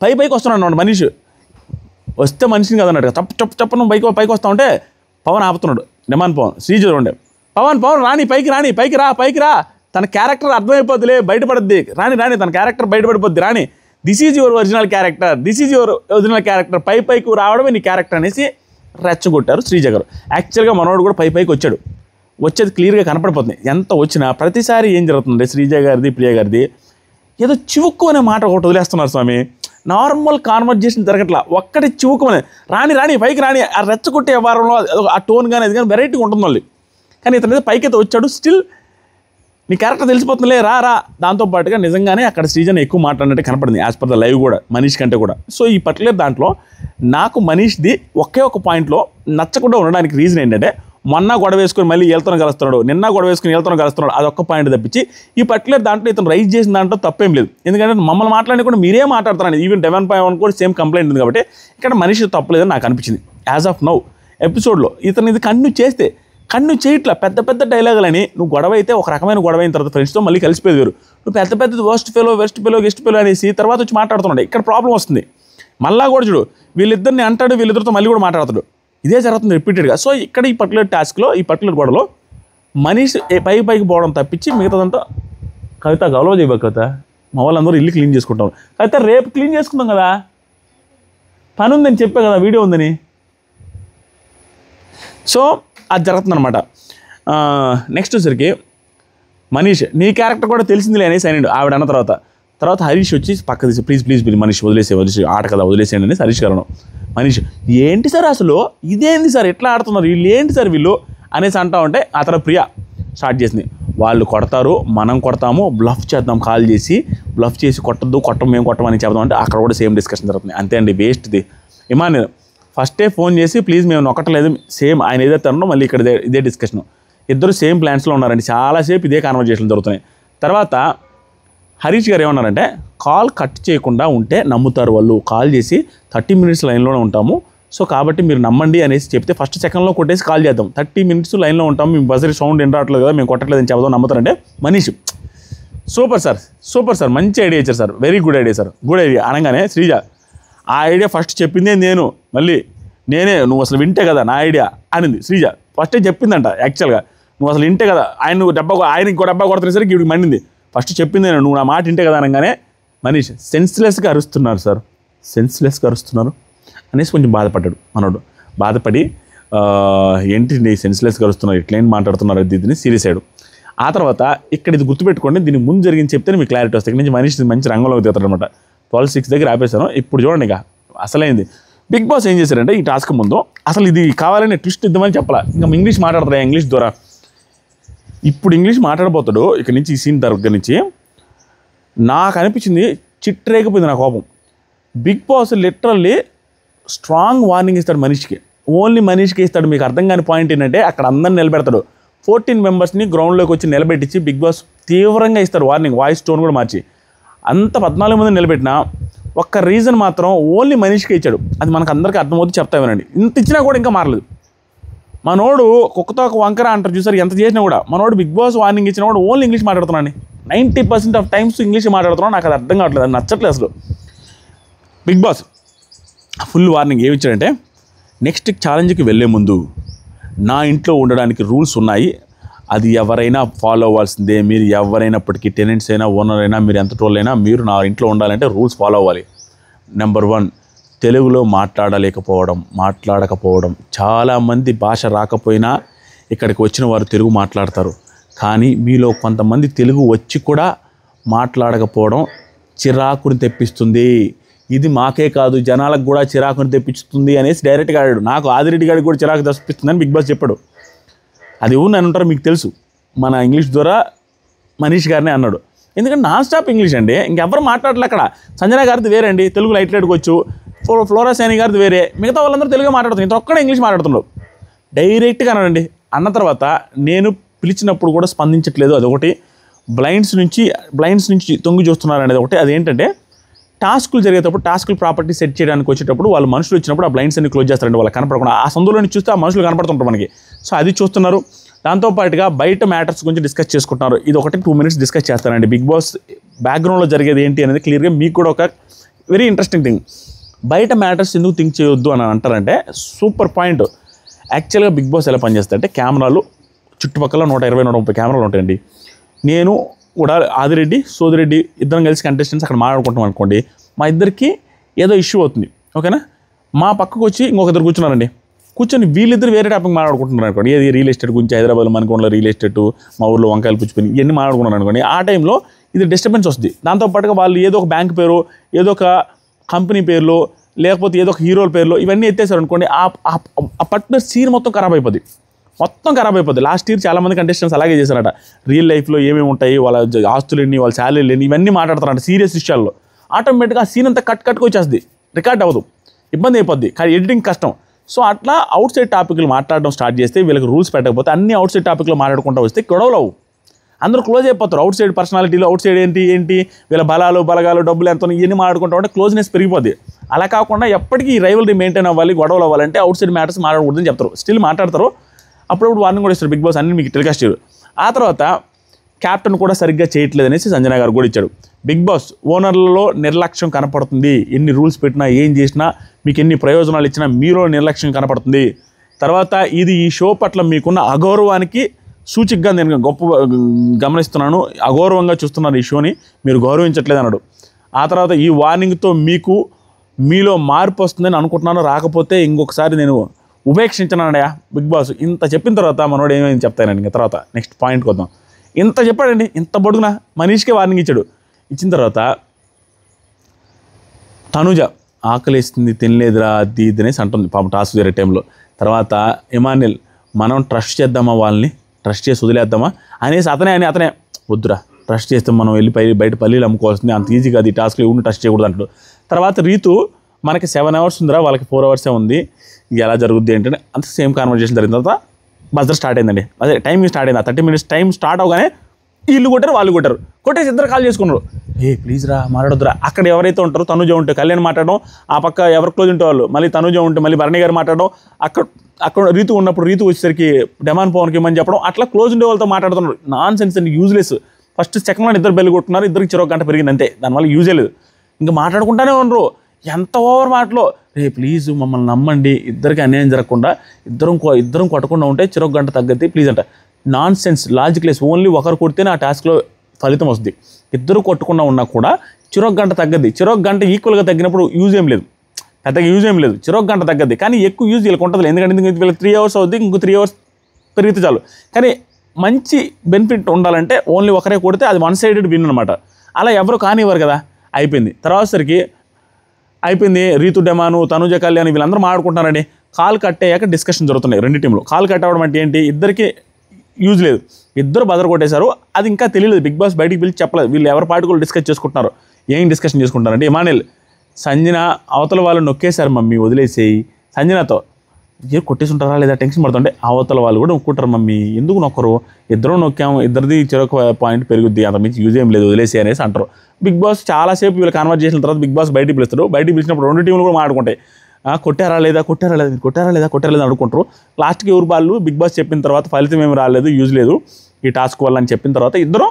పైకి వస్తున్నాడు అన్నమాట. మనీష్ వస్తే మనిషిని కదా అన్నట్టుగా చప్పు నువ్వు పైకి వస్తా ఉంటే పవన్ ఆపుతున్నాడు. డిమాండ్ పవన్ శ్రీజ ఉండే పవన్ రాని పైకి రా తన క్యారెక్టర్ అర్థమైపోద్దిలే, బయటపడుద్ది, రాని తన క్యారెక్టర్ బయటపడిపోద్ది, రాని this is your original character, పైకి రావడమే నీ క్యారెక్టర్ అనేసి రెచ్చగొట్టారు శ్రీజ గారు. యాక్చువల్గా మనోడు కూడా పైకి వచ్చాడు, వచ్చేది క్లియర్గా కనపడిపోతుంది. ఎంత వచ్చినా ప్రతిసారి ఏం జరుగుతుంది, శ్రీజ గారిది ప్రియ గారిది ఏదో చివుక్కు అనే మాట ఒకటి వదిలేస్తున్నారు స్వామి. నార్మల్ కాన్వర్జేషన్ జరగట్లా, ఒక్కటి చివుక్కుమనే రాని పైకి రాని ఆ రెచ్చగొట్టే వ్యవహారంలో ఆ టోన్ కానీ అది కానీ వెరైటీగా ఉంటుంది మళ్ళీ. కానీ ఇతను మీద పైకి అయితే వచ్చాడు, స్టిల్ నీ క్యారెక్టర్ తెలిసిపోతుందిలే రా. దాంతోపాటుగా నిజంగానే అక్కడ శ్రీజన్ ఎక్కువ మాట్లాడినట్టు కనపడింది యాజ్ పర్ ద లైవ్ కూడా, మనీష్ కంటే కూడా. సో ఈ పర్టికులర్ దాంట్లో నాకు మనీష్ది ఒకే ఒక పాయింట్లో నచ్చకుండా ఉండడానికి రీజన్ ఏంటంటే, మొన్న గొడవ వేసుకొని మళ్ళీ వెళ్తాను కలుస్తున్నాడు, నిన్న గొడవ వేసుకుని వెళ్తాను కలుస్తున్నాడు, అదొక్క పాయింట్ తప్పించి ఈ పర్టికులర్ దాంట్లో ఇతను రైజ్ చేసిన దాంట్లో తప్పేం లేదు. ఎందుకంటే మమ్మల్ని మాట్లాడి కూడా మీరే మాట్లాడుతున్నాను, ఈవెన్ 11.1 కూడా సేమ్ కంప్లైంట్ ఉంది కాబట్టి ఇక్కడ మనిషి తప్పలేదని నాకు అనిపించింది. యాజ్ ఆఫ్ నౌ ఎపిసోడ్లో ఇతను ఇది కన్ను చేయట్లా, పెద్ద డైలాగులని. నువ్వు గొడవ అయితే ఒక రకమైన గొడవ అయిన తర్వాత ఫ్రెండ్స్తో మళ్ళీ కలిసిపోయేది వేరు, నువ్వు పెద్ద వెస్ట్ ఫెలో అనేసి తర్వాత వచ్చి మాట్లాడుతున్నాడు. ఇక్కడ ప్రాబ్లం వస్తుంది. మళ్ళా కూడా చూడు, వీళ్ళిద్దరిని అంటాడు, వీళ్ళిద్దరితో మళ్ళీ కూడా మాట్లాడతాడు, ఇదే జరుగుతుంది రిపీటెడ్గా. సో ఇక్కడ ఈ పర్టికులర్ టాస్క్లో, ఈ పర్టికులర్ గొడవలో మనీష్ పైకి పోవడం తప్పించి మిగతాదంతా కవిత గౌరవ చేయబో. కవిత మా వాళ్ళందరూ ఇల్లు క్లీన్ చేసుకుంటాం, కవిత రేపు క్లీన్ చేసుకుంటాం కదా, పని ఉందని చెప్పే కదా, వీడియో ఉందని. సో అది జరుగుతుంది అనమాట. నెక్స్ట్ వచ్చరికి మనీష్ నీ క్యారెక్టర్ కూడా తెలిసిందిలే అనేసి అన్నాడు ఆవిడ అన్న తర్వాత హరీష్ వచ్చి పక్క తీసి ప్లీజ్ మనీష్ వదిలేసే ఆట కదా వదిలేసేయండి అనేసి హరీష్ గారు. మనీష్ ఏంటి సార్ అసలు ఇదేంటి సార్ ఎట్లా ఆడుతున్నారు వీళ్ళు, ఏంటి సార్ వీళ్ళు అనేసి అంటా ఉంటే ఆ తర్వాత ప్రియ స్టార్ట్ చేసింది, వాళ్ళు కొడతారు మనం కొడతాము, బ్లఫ్ చేద్దాం, కాల్ చేసి బ్లఫ్ చేసి మేము కొట్టమని చెప్దాం అంటే అక్కడ కూడా సేమ్ డిస్కషన్ జరుగుతుంది. అంతే అండి, వేస్ట్ది. ఇమాన్ ఫస్టే ఫోన్ చేసి ప్లీజ్ మేము నొక్కట్లేదు, సేమ్ ఆయన ఏదైతే అన్నారో మళ్ళీ ఇక్కడ ఇదే డిస్కషన్. ఇద్దరు సేమ్ ప్లాన్స్లో ఉన్నారండి, చాలాసేపు ఇదే కాన్వర్జేషన్లు జరుగుతున్నాయి. తర్వాత హరీష్ గారు ఏమన్నారంటే, కాల్ కట్ చేయకుండా ఉంటే నమ్ముతారు వాళ్ళు, కాల్ చేసి 30 minutes లైన్లోనే ఉంటాము, సో కాబట్టి మీరు నమ్మండి అనేసి చెప్తే ఫస్ట్ సెకండ్లో కొట్టేసి కాల్ చేద్దాం, 30 minutes లైన్లో ఉంటాము, మేము బజరీ సౌండ్ ఏం రావట్లేదు కదా, మేము కొట్టట్లేదని చెప్దాం, నమ్ముతారంటే మనీష్ సూపర్ సార్ మంచి ఐడియా ఇచ్చారు sir, very good idea sir, good idea అనగానే శ్రీజ ఆ ఐడియా ఫస్ట్ చెప్పిందే నేను, మళ్ళీ నువ్వు అసలు వింటే కదా నా ఐడియా అనింది. శ్రీజ ఫస్టే చెప్పిందంట, యాక్చువల్గా నువ్వు అసలు వింటే కదా, ఆయనకి డబ్బా కొడుతున్నసరికి ఇవి మండింది, ఫస్ట్ చెప్పింది నేను, నువ్వు నా మాట వింటే కదా అనగానే మనీష్ సెన్స్లెస్గా అరుస్తున్నారు సార్, అనేసి కొంచెం బాధపడ్డాడు మనోడు. బాధపడి ఏంటి నీ సెన్స్లెస్గా అరుస్తున్నారు, ఇట్లేం మాట్లాడుతున్నారు ఇది సీరియస్ అయ్యాడు. ఆ తర్వాత ఇక్కడ ఇది గుర్తుపెట్టుకోండి, దీనికి ముందు జరిగింది చెప్తే మీకు క్లారిటీ వస్తుంది. ఇక్కడ నుంచి మనీష్ మంచి రంగంలోకి దిగుతాడు అనమాట. 12:06 దగ్గర ఆపేశాను. ఇప్పుడు చూడండి ఇక అసలైంది. బిగ్ బాస్ ఏం చేశారంటే ఈ టాస్క్ ముందు అసలు ఇది కావాలని ట్విస్ట్ ఇద్దామని చెప్పాలా, ఇంకా ఇంగ్లీష్ మాట్లాడతారా, ఇంగ్లీష్ ద్వారా ఇప్పుడు ఇంగ్లీష్ మాట్లాడబోతాడు. ఇక్కడ నుంచి ఈ సీన్ దగ్గర నుంచి నాకు అనిపించింది చిట్రేకపోయింది నా కోపం. Bigg Boss literally strong warning ఇస్తాడు మనీష్కి, ఓన్లీ మనీష్కి ఇస్తాడు. మీకు అర్థం కాని పాయింట్ ఏంటంటే అక్కడ అందరిని నిలబెడతాడు, 14 మెంబర్స్ని గ్రౌండ్లోకి వచ్చి నిలబెట్టించి బిగ్ బాస్ తీవ్రంగా ఇస్తాడు వార్నింగ్, వాయిస్ టోన్ కూడా మార్చి. అంత 14 మంది నిలబెట్టినా ఒక్క రీజన్ మాత్రం ఓన్లీ మనీష్కే ఇచ్చాడు. అది మనకు అందరికీ అర్థమవుతుంది, చెప్తా వినండి. ఇంత ఇచ్చినా కూడా ఇంకా మారలేదు. మనోడు కుక్కతో ఒక వంకర అంటారు చూసారు, ఎంత చేసినా కూడా మనోడు బిగ్ బాస్ వార్నింగ్ ఇచ్చినా కూడా ఓన్లీ ఇంగ్లీష్ మాట్లాడుతున్నాను. 90% ఆఫ్ టైమ్స్ ఇంగ్లీష్ మాట్లాడుతున్నాను. నాకు అది అర్థం కావట్లేదు, అది నచ్చట్లేదు అసలు. బిగ్ బాస్ ఫుల్ వార్నింగ్ ఏమి ఇచ్చాడంటే, నెక్స్ట్ ఛాలెంజ్కి వెళ్ళే ముందు నా ఇంట్లో ఉండడానికి రూల్స్ ఉన్నాయి, అది ఎవరైనా ఫాలో అవ్వాల్సిందే. మీరు ఎవరైనప్పటికీ టెనెంట్స్ అయినా ఓనర్ అయినా మీరు ఎంత టోల్ అయినా మీరు నా ఇంట్లో ఉండాలంటే రూల్స్ ఫాలో అవ్వాలి. నెంబర్ 1 తెలుగులో మాట్లాడకపోవడం. చాలామంది భాష రాకపోయినా ఇక్కడికి వచ్చిన వారు తెలుగు మాట్లాడతారు, కానీ మీలో కొంతమంది తెలుగు వచ్చి కూడా మాట్లాడకపోవడం చిరాకుని తెప్పిస్తుంది. ఇది మాకే కాదు జనాలకు కూడా చిరాకుని తెప్పిస్తుంది అనేసి డైరెక్ట్గా ఆడాడు. నాకు ఆదిరెడ్డి గారికి కూడా చిరాకు తెప్పిస్తుందని బిగ్ బాస్ చెప్పాడు. అది ఎవరు అని ఉంటారో మీకు తెలుసు, మన ఇంగ్లీష్ ద్వారా మనీష్ గారిని అన్నాడు. ఎందుకంటే నాన్ స్టాప్ ఇంగ్లీష్ అండి, ఇంకెవ్వరు మాట్లాడలే అక్కడ. సంజన గారిది వేరే అండి, తెలుగు లైట్ వచ్చు. ఫ్లోరా సైని గారిది వేరే, మిగతా వాళ్ళందరూ తెలుగు మాట్లాడుతున్నారు, ఇంత ఒక్కడే ఇంగ్లీష్ మాట్లాడుతున్నాడు. డైరెక్ట్గా అన్నాడండి. అన్న తర్వాత నేను పిలిచినప్పుడు కూడా స్పందించట్లేదు, అదొకటి. బ్లైండ్స్ నుంచి తొంగి చూస్తున్నారు అనేది ఒకటి. అదేంటంటే టాస్కులు జరిగేటప్పుడు టాస్కులు ప్రాపర్టీ సెట్ చేయడానికి వచ్చేటప్పుడు వాళ్ళు మనుషులు వచ్చినప్పుడు ఆ బ్లైండ్స్ అన్ని క్లోజ్ చేస్తారండి, వాళ్ళు కనపడకుండా. ఆ సందులో చూస్తే ఆ మనుషులు కనపడుతుంటారు మనకి. సో అది చూస్తున్నారు. దాంతోపాటుగా బయట మ్యాటర్స్ గురించి డిస్కస్ చేసుకుంటున్నారు. ఇది ఒకటి 2 minutes డిస్కస్ చేస్తానండి. బిగ్ బాస్ బ్యాక్గ్రౌండ్లో జరిగేది ఏంటి అనేది క్లియర్గా మీకు కూడా ఒక వెరీ ఇంట్రెస్టింగ్ థింగ్. బయట మ్యాటర్స్ ఎందుకు థింక్ చేయొద్దు అని అంటారంటే సూపర్ పాయింట్. యాక్చువల్గా బిగ్ బాస్ ఎలా పనిచేస్తాయంటే కెమెరాలు చుట్టుపక్కల 120-130 కెమెరాలు ఉంటాయండి. నేను కూడా ఆదిరెడ్డి సోదిరెడ్డి ఇద్దరం కలిసి కంటెస్టెంట్స్ అక్కడ మాట్లాడుకుంటాం అనుకోండి, మా ఇద్దరికి ఏదో ఇష్యూ అవుతుంది, ఓకేనా. మా పక్కకు వచ్చి ఇంకొక ఇద్దరు కూర్చున్నారండి, కూర్చొని వీళ్ళిద్దరు వేరే టాపిక్ మాట్లాడుకుంటున్నారు అనుకోండి. ఏది రియల్ ఎస్టేట్ గురించి, హైదరాబాద్లో మనకోంలో రియల్ ఎస్టేట్, మా ఊర్లో వంకాయలు పుచ్చిపోయి ఇవన్నీ మాట్లాడుకున్నారు అనుకోండి. ఆ టైంలో ఇది డిస్టర్బెన్స్ వస్తుంది. దాంతోపాటుగా వాళ్ళు ఏదో ఒక బ్యాంక్ పేరు, ఏదో ఒక కంపెనీ పేర్లు, లేకపోతే ఏదో ఒక హీరోల పేర్లు ఇవన్నీ ఎత్తేసారు అనుకోండి, ఆ పర్టికులర్ సీన్ మొత్తం ఖరాబ్ అయిపోద్ది. లాస్ట్ ఇయర్ చాలామంది కంటెస్టెంట్స్ అలాగే చేశారట. రియల్ లైఫ్లో ఏమేమి ఉంటాయి, వాళ్ళ ఆస్తులు ఎన్ని, వాళ్ళ శాలరీలు ఎన్ని, ఇవన్నీ మాట్లాడతారంట సీరియస్ విషయాల్లో. ఆటోమేటిక్గా ఆ సీన్ అంతా కట్కి వచ్చేస్తుంది, రికార్డ్ అవ్వదు, ఇబ్బంది అయిపోద్ది, కానీ ఎడిటింగ్ కష్టం. సో అట్లా అవుట్ సైడ్ టాపిక్లు మాట్లాడడం స్టార్ట్ చేస్తే వీళ్ళకి రూల్స్ పెట్టకపోతే అన్ని అవుట్ సైడ్ టాపిక్లు మాట్లాడుకుంటూ వస్తే గొడవలు అవ్వు, అందరూ క్లోజ్ అయిపోతారు. అవుట్ సైడ్ పర్సనాలిటీలో అవుట్ సైడ్ ఏంటి వీళ్ళ బలగాలు డబ్బులు ఎంతో ఇవన్నీ మాట్లాడుకుంటూ ఉంటే క్లోజ్నెస్ పెరిగిపోద్ది. అలా కాకుండా ఎప్పటికీ ఈ రైవల్రీ మెయింటైన్ అవ్వాలి, గొడవలు అవ్వాలంటే అవుట్ సైడ్ మ్యాటర్స్ మాట్లాడకూడదని చెప్తారు. స్టిల్ మాట్లాడతారు, అప్పుడప్పుడు వార్నింగ్ కూడా ఇస్తారు బిగ్ బాస్, అన్ని మీకు టెలికాస్ట్ చేయరు. ఆ తర్వాత క్యాప్టెన్ కూడా సరిగ్గా చేయట్లేదు అనేసి సంజన గారు కూడా ఇచ్చాడు. బిగ్ బాస్ ఓనర్లలో నిర్లక్ష్యం కనపడుతుంది, ఎన్ని రూల్స్ పెట్టినా ఏం చేసినా మీకు ఎన్ని ప్రయోజనాలు ఇచ్చినా మీలో నిర్లక్ష్యం కనపడుతుంది. తర్వాత ఇది ఈ షో పట్ల మీకున్న అగౌరవానికి సూచికగా నేను గమనిస్తున్నాను, అగౌరవంగా చూస్తున్నాను ఈ షోని, మీరు గౌరవించట్లేదు అన్నాడు. ఆ తర్వాత ఈ వార్నింగ్తో మీలో మార్పు వస్తుందని అనుకుంటున్నాను, రాకపోతే ఇంకొకసారి నేను ఉపేక్షించనానయ్యా బిగ్ బాస్. ఇంత చెప్పిన తర్వాత మనోడు ఏమైంది చెప్తానండి. ఇంకా తర్వాత నెక్స్ట్ పాయింట్కి వద్దాం. ఇంత చెప్పాడండి, ఇంత బొడుగున మనీష్కే వార్నింగ్ ఇచ్చాడు. ఇచ్చిన తర్వాత తనుజ ఆకలిస్తుంది తినలేదురా అది ఇది అనేసి అంటుంది పాపం టాస్క్ జరిగే టైంలో. తర్వాత ఎమాన్యుల్ మనం ట్రస్ట్ చేద్దామా, వాళ్ళని ట్రస్ట్ చేసి వదిలేద్దామా అనేసి అతనే వద్దురా, ట్రస్ట్ చేస్తే మనం వెళ్ళి బయట పల్లీలు అమ్ముకోవాల్సింది, అంత ఈజీగా అది టాస్క్లో ఎవరిని ట్రస్ట్ చేయకూడదు అంటాడు. తర్వాత రీతు మనకి 7 hours ఉందిరా, వాళ్ళకి 4 hours ఉంది, ఎలా జరుగుద్ది ఏంటంటే అంత సేమ్ కాన్వర్జేషన్ జరిగిన తర్వాత బజర్ స్టార్ట్ అయిందండి. అదే టైమింగ్ స్టార్ట్ అయింది. 30 minutes టైం స్టార్ట్ అవగానే వీళ్ళు కొట్టారు వాళ్ళు కొట్టారు, కొట్టేసి ఇద్దరు కాల్ చేసుకున్నారు. ప్లీజ్ రా మాట్లాడొద్దురా. అక్కడ ఎవరైతే ఉంటారో తనుజ ఉంటే కళ్యాణ్ మాట్లాడడం, ఆ పక్క ఎవరు క్లోజ్ ఉంటే వాళ్ళు, మళ్ళీ తనుజ ఉంటే మళ్ళీ భరణి గారు మాట్లాడడం, అక్కడ రీతు ఉన్నప్పుడు రీతు వచ్చేసరికి డెమాన్ పవన్కి ఇమ్మని చెప్పడం, అట్లా క్లోజ్ ఉండే వాళ్ళతో మాట్లాడుతున్నారు. నాన్ సెన్స్ అండి, యూజ్లెస్. ఫస్ట్ సెకండ్లో ఇద్దరు బెల్లు కొట్టున్నారు, ఇద్దరికి చెరొక గంట పెరిగింది అంతే, దానివల్ల యూజే లేదు. ఇంకా మాట్లాడుకుంటానే ఉండరు, ఎంత ఓవర్ మాటలో. ప్లీజ్ మమ్మల్ని నమ్మండి, ఇద్దరికి అన్యాయం జరగకుండా ఇద్దరం కొట్టకుండా ఉంటే చెరొక గంట తగ్గద్ది ప్లీజ్ అంట. Non sense, logicless. ఓన్లీ ఒకరు కొడితేనే ఆ టాస్క్లో ఫలితం వస్తుంది. ఇద్దరు కొట్టకుండా ఉన్నా కూడా చెరొక గంట తగ్గద్ది. చెరొక గంట ఈక్వల్గా తగ్గినప్పుడు యూజ్ ఏం లేదు, పెద్దగా యూజ్ ఏం లేదు, చెరొక గంట తగ్గద్ది. కానీ ఎక్కువ యూజ్ వీళ్ళకి ఉంటుంది, ఎందుకంటే వీళ్ళకి 3 hours అవుద్ది, ఇంకో 3 hours పెరిగితే చాలు. కానీ మంచి బెనిఫిట్ ఉండాలంటే ఓన్లీ ఒకరే కొడితే అది 1-sided విన్ అనమాట. అలా ఎవరు కానివ్వరు కదా. అయిపోయింది. తర్వాత సరికి అయిపోయింది, రీతు డెమాను తనుజ కళ్యాణ్ వీళ్ళందరూ మాట్లాడుకుంటున్నారండి. కాల్ కట్ అయ్యాక డిస్కషన్ జరుగుతున్నాయి రెండు టీంలో. కాల్ కట్ అవ్వడం అంటే ఏంటి, ఇద్దరికి యూజ్ లేదు, ఇద్దరు బదర్ కొట్టేశారు. అది ఇంకా తెలియలేదు, బిగ్ బాస్ బయటికి పిలిచి చెప్పలేదు. వీళ్ళు ఎవరి పార్టీలు డిస్కస్ చేసుకుంటున్నారు. ఏం డిస్కషన్ చేసుకుంటారంటే, ఎమాన్యుల్ సంజన అవతల వాళ్ళు నొక్కేశారు మమ్మీ వదిలేసేయి. సంజనతో కొట్టేసి ఉంటారా లేదా టెన్షన్ పడుతుంటే, అవతల వాళ్ళు కూడా నొక్కుంటారు మమ్మీ ఎందుకు నొక్కరు, ఇద్దరు నొక్కాము, ఇద్దరిది చెరొక పాయింట్ పెరుగుద్ది, అంత మించి యూజ్ ఏం లేదు వదిలేసి అనేసి అంటారు. బిగ్ బాస్ చాలాసేపు వీళ్ళు కన్వర్జేషన్ తర్వాత బిగ్ బాస్ బయటికి పిలుస్తారు. బయటికి పిలిచినప్పుడు రెండు టీంలు కూడా మాట్లాడుకుంటాయి. కొట్టారా లేదా అనుకుంటారు. లాస్ట్కి ఎవరు వాళ్ళు బిగ్ బాస్ చెప్పిన తర్వాత ఫలితం ఏమి రాలేదు, యూజ్ లేదు ఈ టాస్క్ వల్ల అని చెప్పిన తర్వాత ఇద్దరు